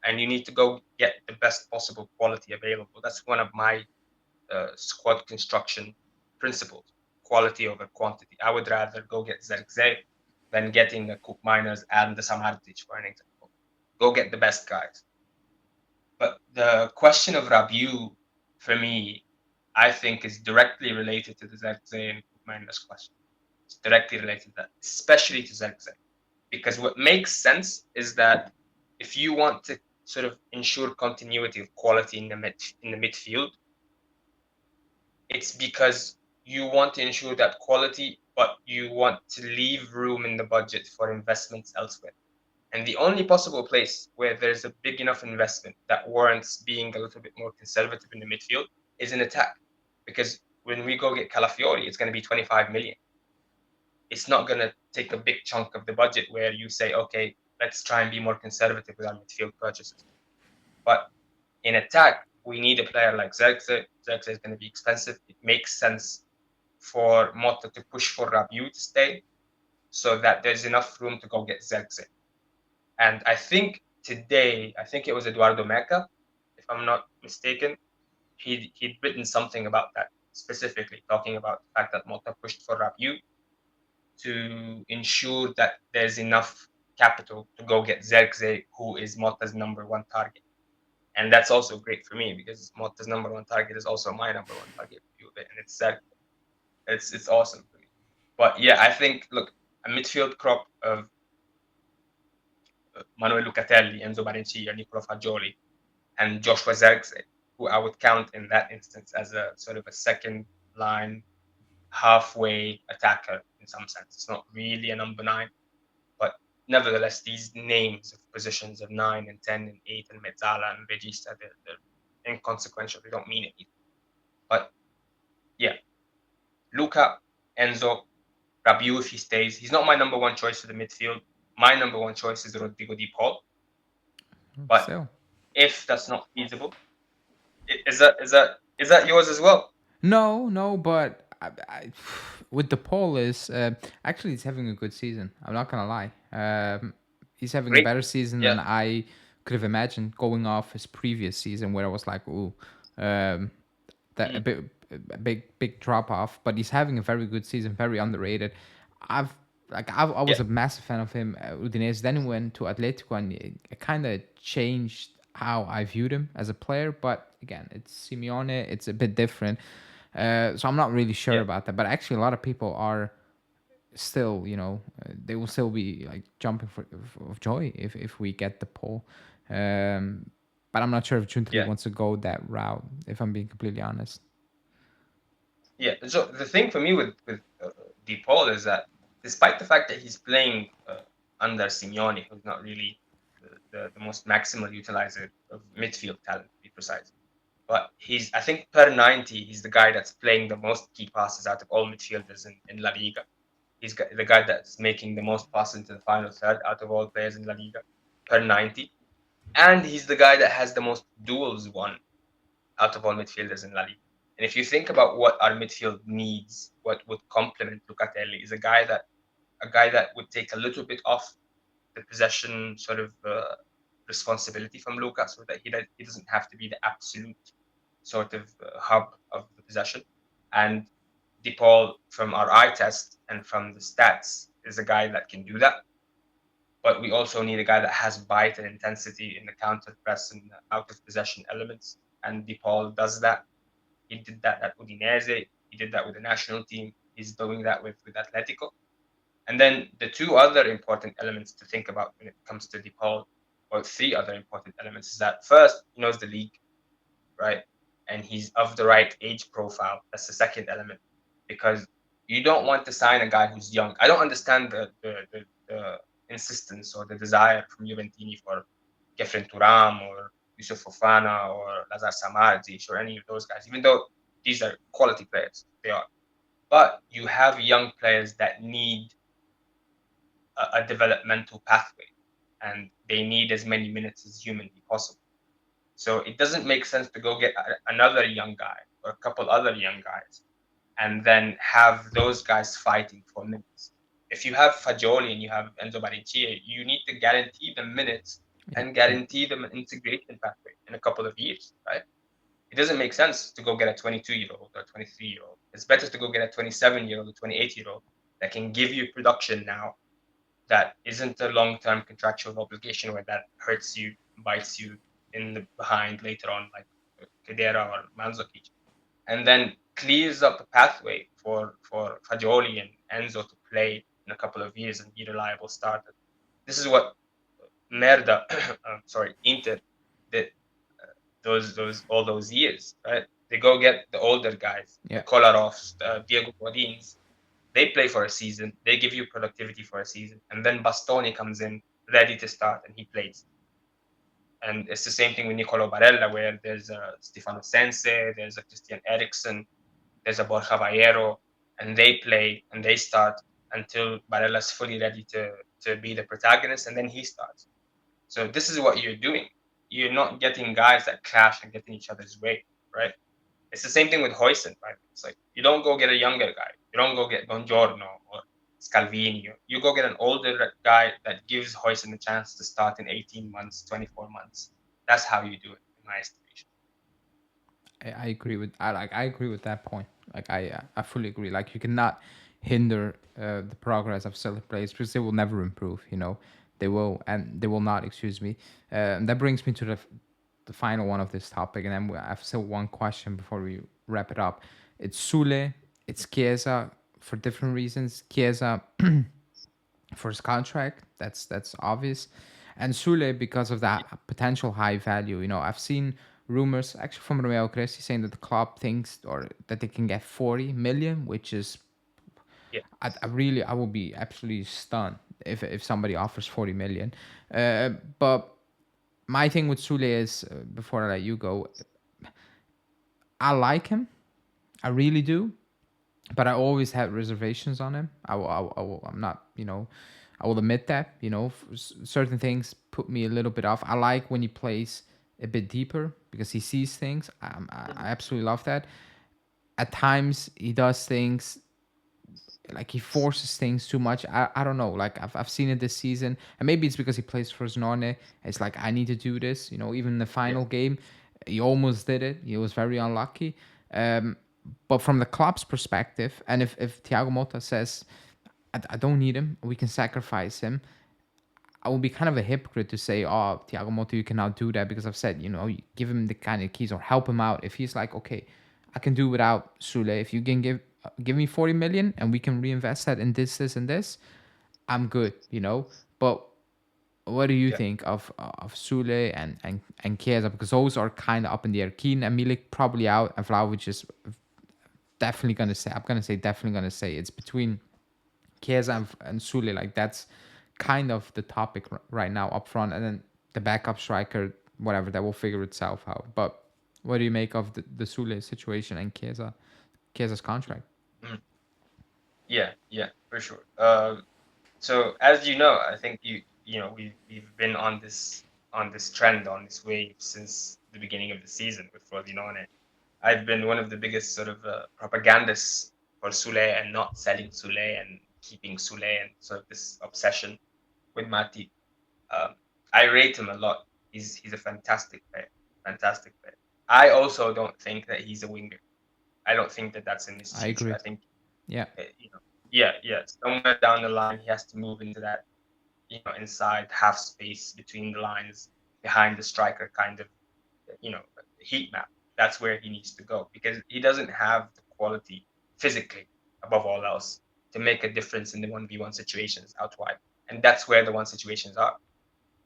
And you need to go get the best possible quality available. That's one of my squad construction principles: quality over quantity. I would rather go get Zirkzee than getting the Koop Miners and the Samardzic, for an example. Go get the best guys. But the question of Rabiot, for me, I think is directly related to the Zirkzee and Koop Miners question. It's directly related to that, especially to Zirkzee. Because what makes sense is that if you want to sort of ensure continuity of quality in the midfield, it's because you want to ensure that quality, but you want to leave room in the budget for investments elsewhere. And the only possible place where there's a big enough investment that warrants being a little bit more conservative in the midfield is in attack. Because when we go get Calafiori, it's going to be 25 million. It's not going to take a big chunk of the budget where you say, okay, let's try and be more conservative with our midfield purchases. But in attack, we need a player like Zirkzee. Zirkzee is going to be expensive. It makes sense for Motta to push for Rabiot to stay so that there's enough room to go get Zirkzee. And I think today, I think it was Eduardo Meca, if I'm not mistaken, he'd written something about that specifically, talking about the fact that Motta pushed for Rabiot to ensure that there's enough capital to go get Zirkzee, who is Motta's number one target. And that's also great for me because Motta's number one target is also my number one target for Juve, and it's Zirkzee. It's awesome for me. But yeah, I think, look, a midfield crop of Manuel Lucatelli, Enzo Barrenci, Nicola Fagioli, and Joshua Zirkzee, who I would count in that instance as a sort of a second line halfway attacker in some sense. It's not really a number 9, but nevertheless, these names of positions of 9 and 10 and 8 and Mezzala and Regista, they're inconsequential. They don't mean anything. But yeah, Luca, Enzo, Rabiot, if he stays, he's not my number one choice for the midfield. My number one choice is Rodrigo Di Paul. But if that's not feasible, is that yours as well? No, but with the Paul is actually he's having a good season. I'm not gonna lie. He's having a better season than I could have imagined, going off his previous season where I was like, ooh, a big drop off. But he's having a very good season, very underrated. I was a massive fan of him at Udinese. Then he went to Atletico, and it kind of changed how I viewed him as a player. But again, it's Simeone. It's a bit different. So I'm not really sure Yeah, about that. But actually, a lot of people are still, they will still be like jumping of joy if we get the poll. But I'm not sure if Giuntoli yeah, wants to go that route, if I'm being completely honest. yeah. So the thing for me with DePaul is that despite the fact that he's playing under Simeone, who's not really the most maximal utilizer of midfield talent, to be precise. But I think per 90, he's the guy that's playing the most key passes out of all midfielders in La Liga. He's the guy that's making the most passes into the final third out of all players in La Liga per 90. And he's the guy that has the most duels won out of all midfielders in La Liga. And if you think about what our midfield needs, what would complement Locatelli is a guy that would take a little bit off the possession sort of responsibility from Luca, so that he doesn't have to be the absolute sort of hub of the possession. And DePaul, from our eye test and from the stats, is a guy that can do that. But we also need a guy that has bite and intensity in the counter press and out of possession elements. And DePaul does that. He did that at Udinese. He did that with the national team. He's doing that with Atletico. And then the two other important elements to think about when it comes to DePaul, or three other important elements, is that first, he knows the league, right? And he's of the right age profile. That's the second element, because you don't want to sign a guy who's young. I don't understand the insistence or the desire from Juventini for Kefren Thuram or Yusuf Fofana or Lazar Samardzic or any of those guys, even though these are quality players. They are. But you have young players that need a developmental pathway, and they need as many minutes as humanly possible. So it doesn't make sense to go get another young guy or a couple other young guys and then have those guys fighting for minutes. If you have Fagioli and you have Enzo Bariccia, you need to guarantee them minutes Yeah, and yeah, guarantee them an integration pathway in a couple of years, right? It doesn't make sense to go get a 22-year-old or a 23-year-old. It's better to go get a 27-year-old or 28-year-old that can give you production now, that isn't a long-term contractual obligation where that hurts you, bites you in the behind later on, like Kedera or Mandzukic, and then clears up a pathway for Fagioli and Enzo to play in a couple of years and be reliable starters. This is what Merda, Inter did those all those years, right? They go get the older guys, the yeah. Kolarovs, Diego Godins, they play for a season, they give you productivity for a season, and then Bastoni comes in ready to start and he plays. And it's the same thing with Nicolo Barella, where there's a Stefano Sense, there's a Christian Eriksen, there's a Borja Valero, and they play and they start until Barella's fully ready to be the protagonist, and then he starts. So this is what you're doing. You're not getting guys that clash and get in each other's way, right? It's the same thing with Hoyson, right? It's like you don't go get a younger guy. You don't go get Bongiorno or Scalvini. You go get an older guy that gives Hoyson a chance to start in 18 months, 24 months. That's how you do it, in my estimation. I agree with I agree with that point. Like I fully agree. Like you cannot hinder the progress of certain players because they will never improve. They will and they will not. Excuse me. And that brings me to the final one of this topic, and then I have still one question before we wrap it up. It's Sule, it's Chiesa for different reasons. Chiesa for his contract, that's obvious, and Sule because of that potential high value. I've seen rumors actually from Romeo Cresci saying that the club thinks or that they can get 40 million, which is Yeah, I will be absolutely stunned if somebody offers 40 million. But my thing with Sule is, before I let you go, I like him, I really do, but I always had reservations on him. I'm not, I will admit that, certain things put me a little bit off. I like when he plays a bit deeper because he sees things. I absolutely love that. At times, he does things like he forces things too much. I don't know. Like I've seen it this season, and maybe it's because he plays for Znone. It's like I need to do this. Even in the yeah, final game, he almost did it. He was very unlucky. Um, but from the club's perspective, and if Thiago Motta says I don't need him, we can sacrifice him. I will be kind of a hypocrite to say, oh, Thiago Motta, you cannot do that because I've said, you give him the kind of keys or help him out. If he's like, okay, I can do without Sule. If you can give me 40 million and we can reinvest that in this, and this, I'm good, you know. But what do you Yeah. think of Sule and Chiesa? Because those are kind of up in the air. Keane and Milik probably out, and Vlahovic is definitely gonna say. I'm gonna say definitely gonna say it's between Chiesa and Sule. Like that's kind of the topic right now up front, and then the backup striker, whatever, that will figure itself out. But what do you make of the Sule situation and Chiesa's contract? Mm. Yeah, for sure. So as you know, I think we've been on this trend, on this wave since the beginning of the season with Frosinone. I've been one of the biggest sort of propagandists for Sule and not selling Sule and keeping Sule and sort of this obsession with Mati. Um, I rate him a lot. He's a fantastic player, fantastic player. I also don't think that he's a winger. I don't think that that's in his I future. agree. I think Yeah, yeah. Somewhere down the line, he has to move into that inside half space between the lines behind the striker kind of heat map. That's where he needs to go because he doesn't have the quality physically above all else to make a difference in the 1v1 situations out wide. And that's where the one situations are,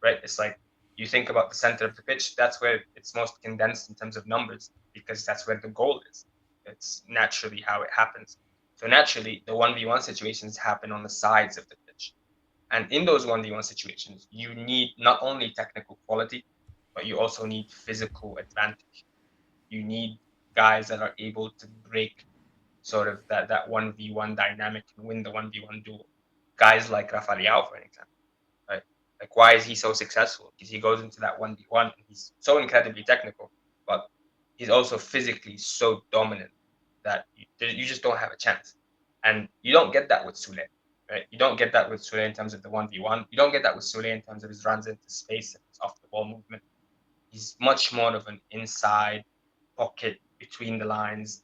right? It's like you think about the center of the pitch, that's where it's most condensed in terms of numbers because that's where the goal is. It's naturally how it happens. So naturally, the 1v1 situations happen on the sides of the pitch. And in those 1v1 situations, you need not only technical quality, but you also need physical advantage. You need guys that are able to break sort of that 1v1 dynamic and win the 1v1 duel. Guys like Rafael, for example, right? Like, why is he so successful? Because he goes into that 1v1 and he's so incredibly technical, but he's also physically so dominant that you just don't have a chance. And you don't get that with Sule, right? You don't get that with Sule in terms of the 1v1. You don't get that with Sule in terms of his runs into space and his off the ball movement. He's much more of an inside pocket between the lines,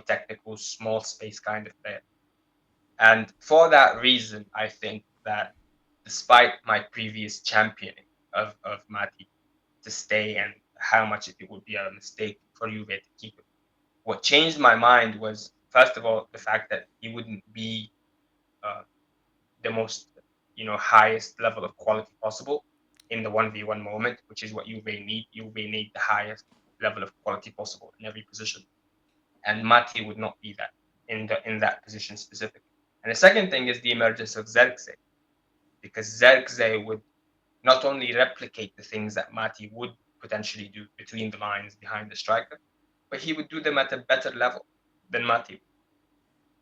technical, small space kind of player. And for that reason, I think that despite my previous championing of Mati to stay and how much it would be a mistake for Juve to keep him, what changed my mind was, first of all, the fact that he wouldn't be uh, the most, highest level of quality possible in the 1v1 moment, which is what Juve need. Juve need the highest level of quality possible in every position. And Mati would not be that in that position specifically. And the second thing is the emergence of Zirkzee, because Zirkzee would not only replicate the things that Mati would potentially do between the lines behind the striker, but he would do them at a better level than Mati.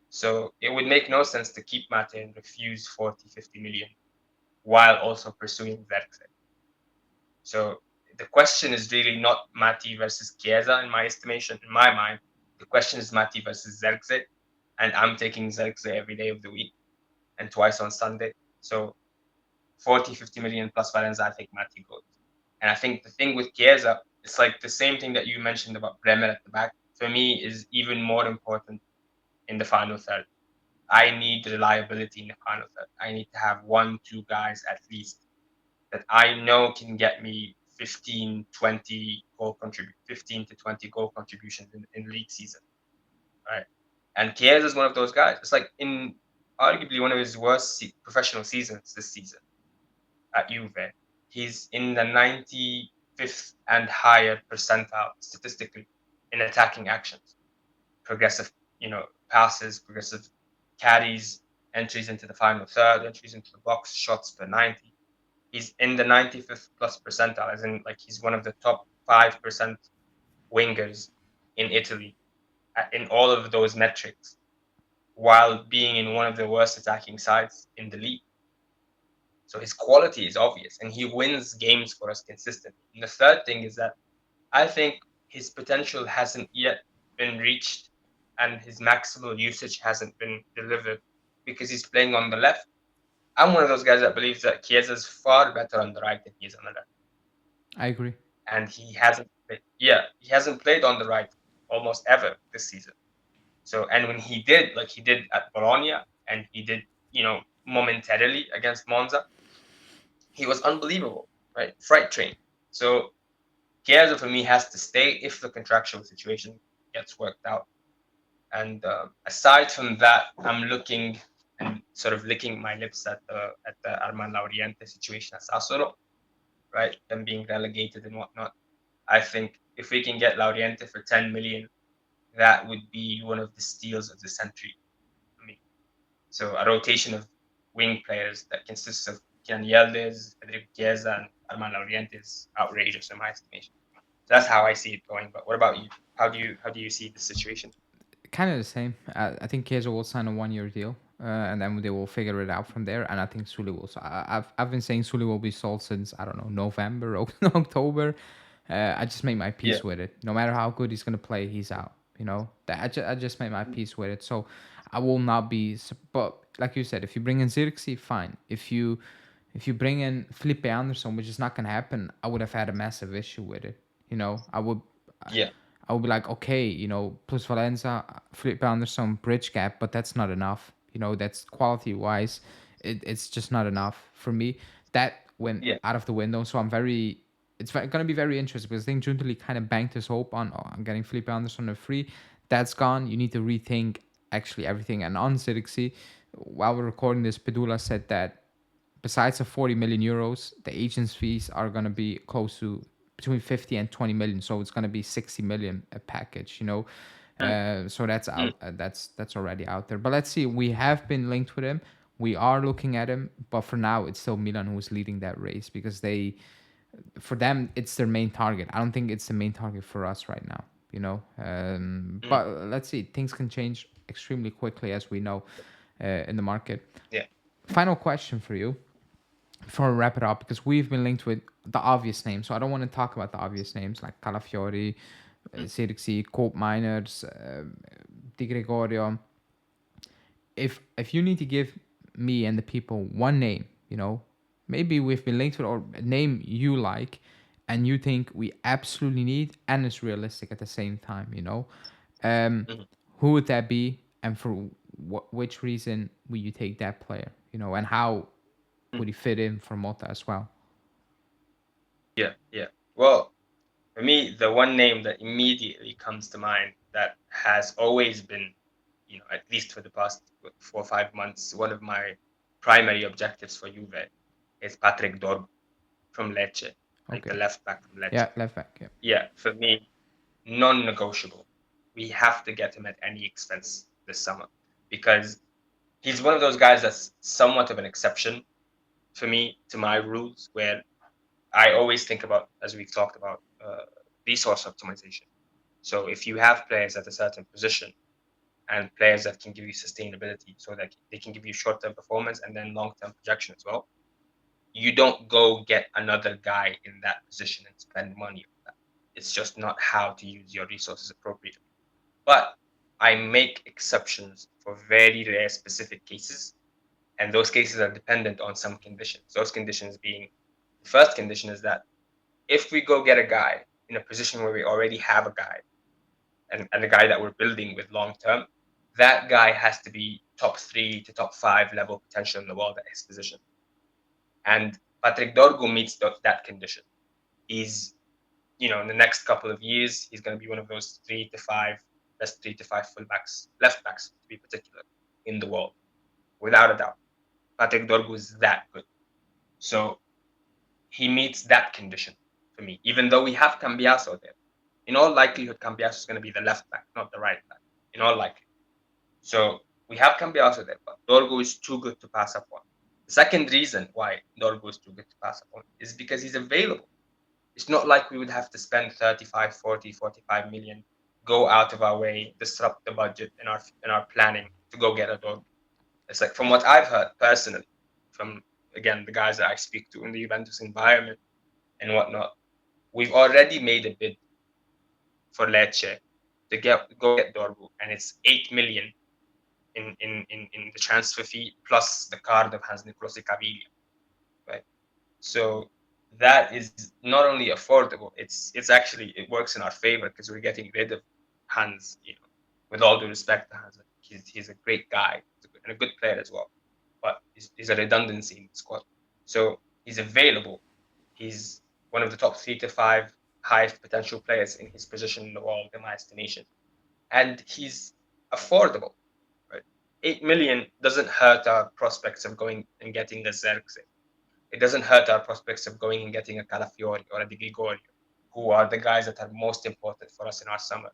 So it would make no sense to keep Mati and refuse 40, 50 million while also pursuing Zirkzee. So the question is really not Mati versus Chiesa in my estimation, in my mind. The question is Mati versus Zirkzee, and I'm taking Zirkzee every day of the week and twice on Sunday. So 40, 50 million plus balance, I think Mati goes. And I think the thing with Chiesa, it's like the same thing that you mentioned about Bremer at the back, for me is even more important in the final third. I need reliability in the final third. I need to have 1, 2 guys at least that I know can get me 15, 20 15 to 20 goal contributions in league season. Right. And Chiesa is one of those guys. It's like in arguably one of his worst professional seasons this season at Juve. He's in the 95th and higher percentile statistically in attacking actions, progressive, passes, progressive carries, entries into the final third, entries into the box, shots per 90. He's in the 95th plus percentile, as in like he's one of the top 5% wingers in Italy in all of those metrics, while being in one of the worst attacking sides in the league. So his quality is obvious, and he wins games for us consistently. And the third thing is that I think his potential hasn't yet been reached, and his maximal usage hasn't been delivered because he's playing on the left. I'm one of those guys that believes that Chiesa is far better on the right than he is on the left, I agree. and he hasn't. He hasn't played on the right almost ever this season. So, and when he did, like he did at Bologna, and he did, momentarily against Monza, he was unbelievable, right? Freight train. So Chiesa for me has to stay if the contractual situation gets worked out. And aside from that, I'm looking and sort of licking my lips at the Arman Lauriente situation at Sassuolo, right? Them being relegated and whatnot. I think if we can get Lauriente for 10 million, that would be one of the steals of the century for me. So a rotation of wing players that consists of Kian Yildiz, Federico Chiesa, and Arman Lauriente is outrageous in my estimation. So that's how I see it going. But what about you? How do you see the situation? Kind of the same. I think Chiesa will sign a 1 year deal, and then they will figure it out from there. And I think Sully will. So I've been saying Sully will be sold since, I don't know, November or October. I just made my Yeah, peace with it. No matter how good he's gonna play, he's out. I just made my peace with it. So I will not be. But like you said, if you bring in Zirkzee, fine. If you bring in Felipe Anderson, which is not gonna happen, I would have had a massive issue with it. I would. yeah, I would be like, okay, plus Valenza, Felipe Anderson, bridge gap, but that's not enough. That's quality wise, it's just not enough for me. That went yeah, out of the window. So it's going to be very interesting because I think Giuntoli kind of banked his hope on getting Felipe Anderson a free. That's gone. You need to rethink actually everything. And on Zirkzee, while we're recording this, Pedula said that besides the 40 million euros, the agents' fees are going to be close to between 50 and 20 million. So it's going to be 60 million a package. So that's mm, out. That's already out there. But let's see. We have been linked with him. We are looking at him, but for now, it's still Milan who's leading that race because for them, it's their main target. I don't think it's the main target for us right now. mm, But let's see. Things can change extremely quickly, as we know, in the market. yeah, Final question for you before we wrap it up, because we've been linked with the obvious names, so I don't want to talk about the obvious names like Calafiori, mm, Sirksi, Cope Miners, Di Gregorio. If you need to give me and the people one name, maybe we've been linked with, or a name you like, and you think we absolutely need, and it's realistic at the same time, um, mm, who would that be, and for which reason would you take that player, and how mm, would he fit in for Motta as well? yeah, yeah. Well, for me, the one name that immediately comes to mind that has always been, at least for the past 4 or 5 months, one of my primary objectives for Juve is Patrick Dorgu from Lecce, right? The Okay. left back from Lecce. Yeah, left back. Yeah. Yeah, for me, non-negotiable. We have to get him at any expense this summer because he's one of those guys that's somewhat of an exception for me to my rules, where I always think about, as we've talked about, resource optimization. So if you have players at a certain position and players that can give you sustainability, so that they can give you short-term performance and then long-term projection as well, you don't go get another guy in that position and spend money on that. It's just not how to use your resources appropriately. But I make exceptions for very rare specific cases, and those cases are dependent on some conditions. Those conditions being, the first condition is that if we go get a guy in a position where we already have a guy, and a guy that we're building with long term, that guy has to be top 3 to top 5 level potential in the world at his position. And Patrick Dorgu meets that condition. He's, in the next couple of years, he's going to be one of those 3 to 5, best 3 to 5 fullbacks, left backs to be particular, in the world, without a doubt. Patrick Dorgu is that good. So he meets that condition for me, even though we have Cambiaso there. In all likelihood, Cambiaso is going to be the left back, not the right back, in all likelihood. So we have Cambiaso there, but Dorgu is too good to pass up on. The second reason why Dorgu is too good to pass up on is because he's available. It's not like we would have to spend 35, 40, 45 million, go out of our way, disrupt the budget in our planning to go get a Dorgu. It's like, from what I've heard personally, from, again, the guys that I speak to in the Juventus environment and whatnot, we've already made a bid for Lecce to go get Dorgu, and it's 8 million in the transfer fee plus the card of Hans Nicolas Caviglia, right? So that is not only affordable, it's actually, it works in our favor because we're getting rid of Hans. With all due respect to Hans, he's a great guy and a good player as well, but he's a redundancy in the squad. So he's available. He's one of the top 3 to 5 highest potential players in his position in the world, in my estimation. and he's affordable. Right? 8 million doesn't hurt our prospects of going and getting a Xerxes. It doesn't hurt our prospects of going and getting a Calafiori or a Di Gregorio, who are the guys that are most important for us in our summer.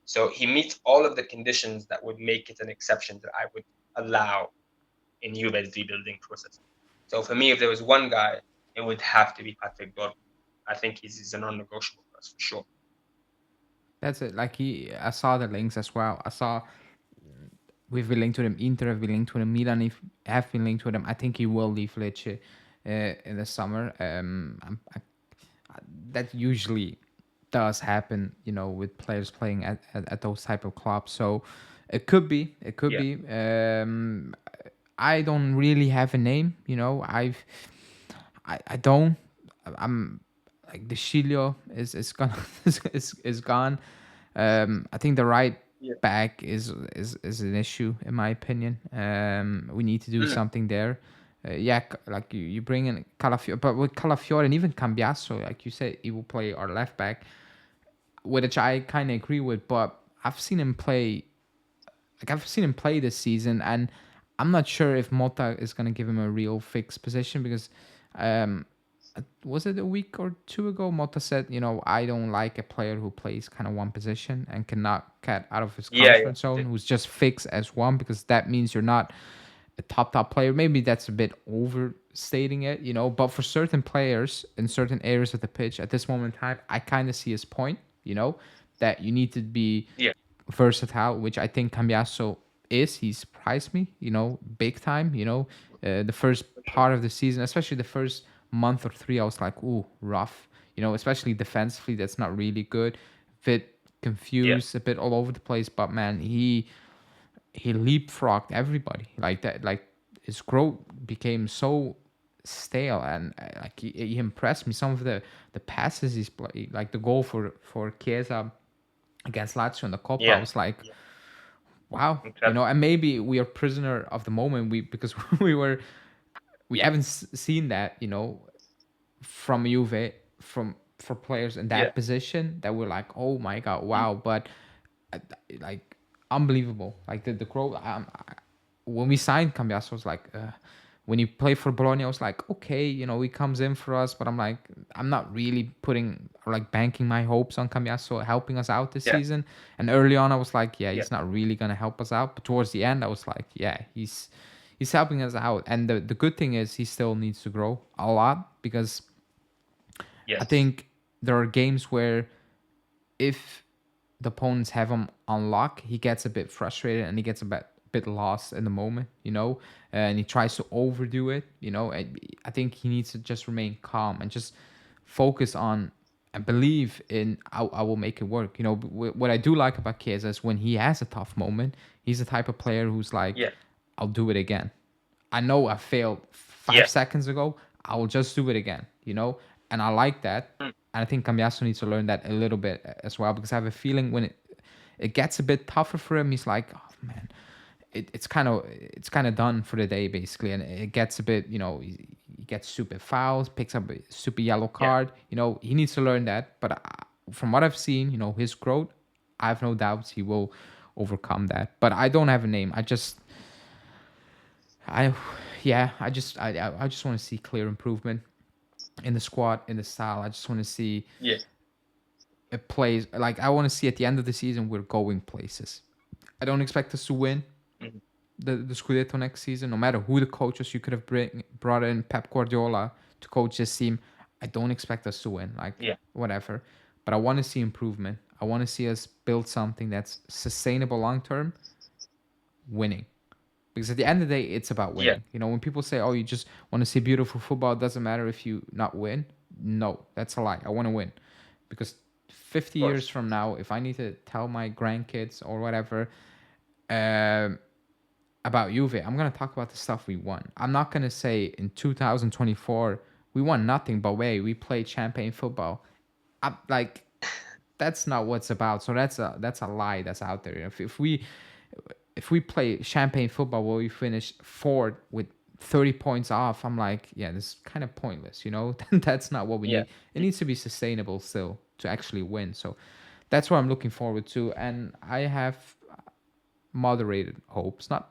So he meets all of the conditions that would make it an exception that I would allow in Juve's rebuilding process. So for me, if there was one guy, it would have to be Patrick Dortmund. I think he's a non-negotiable for us for sure. That's it. Like I saw the links as well. I saw we've been linked to them. Inter have been linked to them. Milan have been linked to them. I think he will leave Lecce in the summer. That usually does happen, with players playing at those type of clubs. So it could be. It could be. I don't really have a name. I don't. I'm like the Chilio is gone. is gone. I think the right back is an issue in my opinion. We need to do something there. Like you bring in Calafiore, but with Calafiore and even Cambiasso, like you said, he will play our left back, which I kind of agree with. But I've seen him play, this season, and I'm not sure if Motta is gonna give him a real fixed position because, was it a week or two ago, Motta said, I don't like a player who plays kind of one position and cannot get out of his comfort zone, who's just fixed as one, because that means you're not a top player. Maybe that's a bit overstating it, but for certain players in certain areas of the pitch at this moment in time, I kind of see his point, that you need to be versatile, which I think Cambiasso is. He surprised me, big time. The first part of the season, especially the first month or three, I was like, ooh, rough. Especially defensively, that's not really good. Bit confused, a bit all over the place. But man, he leapfrogged everybody like that. Like his growth became so stale, and like he impressed me. Some of the passes he's played, like the goal for Chiesa against Lazio in the Coppa, I was like, wow, and maybe we are prisoner of the moment, because we haven't seen that, from Juve, for players in that position, that we're like, oh my god, wow. But like unbelievable, like the growth. When we signed Cambiasso, I was like, when he played for Bologna, I was like, okay, he comes in for us, but I'm like, I'm not really putting or like banking my hopes on Cambiasso helping us out this season. And early on, I was like, he's not really gonna help us out. But towards the end, I was like, he's helping us out. And the good thing is he still needs to grow a lot, because I think there are games where if the opponents have him on lock, he gets a bit frustrated and he gets a bit lost in the moment, and he tries to overdo it, I think he needs to just remain calm and just focus on and believe in, I will make it work. What I do like about Chiesa is when he has a tough moment, he's the type of player who's like, I'll do it again. I know I failed 5 seconds ago. I will just do it again, and I like that. And I think Cambiasso needs to learn that a little bit as well, because I have a feeling when it gets a bit tougher for him, he's like, oh man, it's kind of done for the day basically, and it gets a bit, he gets stupid fouls, picks up a stupid yellow card. He needs to learn that. But from what I've seen, his growth, I have no doubts he will overcome that. But I don't have a name. I just want to see clear improvement in the squad, in the style. I just want to see it plays. Like, I want to see at the end of the season we're going places. I don't expect us to win the Scudetto next season, no matter who the coaches you could have brought in, Pep Guardiola to coach this team. I don't expect us to win, whatever. But I want to see improvement. I want to see us build something that's sustainable long term, winning. Because at the end of the day, it's about winning. When people say, oh, you just want to see beautiful football, it doesn't matter if you not win. No, that's a lie. I want to win. Because 50 years from now, if I need to tell my grandkids or whatever about Juve, I'm going to talk about the stuff we won. I'm not going to say in 2024, we won nothing, but wait, we played champagne football. Like, that's not what's about. So that's a lie that's out there. If we play champagne football where we finish fourth with 30 points off, I'm like, this is kind of pointless, That's not what we need. It needs to be sustainable still to actually win. So that's what I'm looking forward to, and I have moderated hopes, not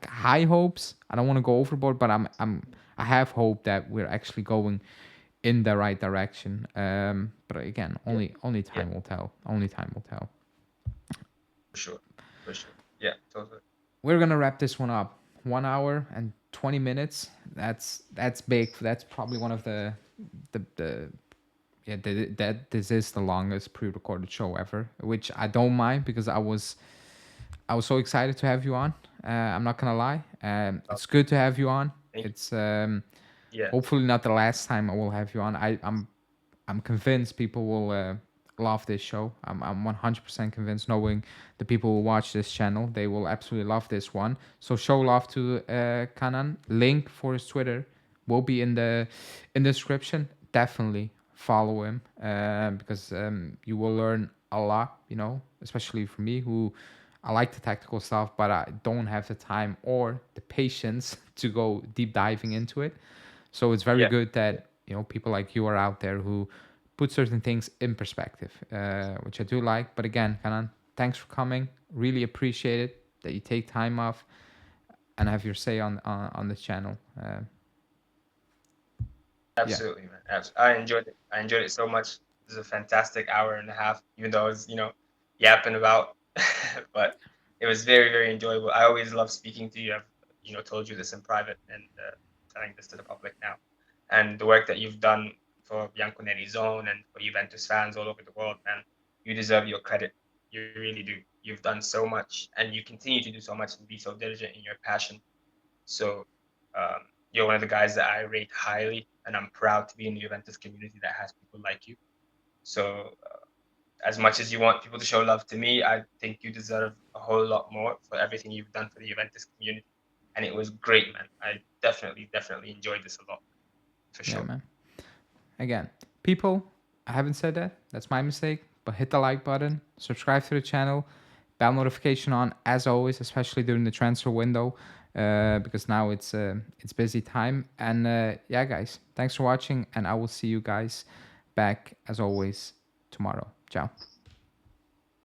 high hopes. I don't want to go overboard, but I have hope that we're actually going in the right direction. But again, only time will tell. Only time will tell. For sure. For sure. Yeah, totally. We're gonna wrap this one up. 1 hour and 20 minutes. That's big. That's probably one of the yeah, that this is the longest pre-recorded show ever, which I don't mind because I was so excited to have you on. I'm not gonna lie. It's good to have you on. Thank you. It's Yeah. hopefully not the last time I will have you on. I'm convinced people will love this show. I'm 100% convinced, knowing the people who watch this channel, they will absolutely love this one. So show love to Kanan. Link for his Twitter will be in the description. Definitely follow him because you will learn a lot. You know, especially for me, who I like the tactical stuff, but I don't have the time or the patience to go deep diving into it. So it's very good that people like you are out there who put certain things in perspective, which I do like. But again, Kanan, thanks for coming. Really appreciate it that you take time off and have your say on this channel. Absolutely, man. I enjoyed it. I enjoyed it so much. It was a fantastic hour and a half, even though I was, yapping about, but it was very, very enjoyable. I always love speaking to you. I've, told you this in private and telling this to the public now. And the work that you've done for Bianconeri Zone and for Juventus fans all over the world, man, you deserve your credit. You really do. You've done so much, and you continue to do so much and be so diligent in your passion. So you're one of the guys that I rate highly, and I'm proud to be in the Juventus community that has people like you. So as much as you want people to show love to me, I think you deserve a whole lot more for everything you've done for the Juventus community. And it was great, man. I definitely enjoyed this a lot, for sure. Yeah, man. Again, people, I haven't said that. That's my mistake. But hit the like button, subscribe to the channel, bell notification on as always, especially during the transfer window, because now it's busy time. And yeah, guys, thanks for watching, and I will see you guys back as always tomorrow. Ciao.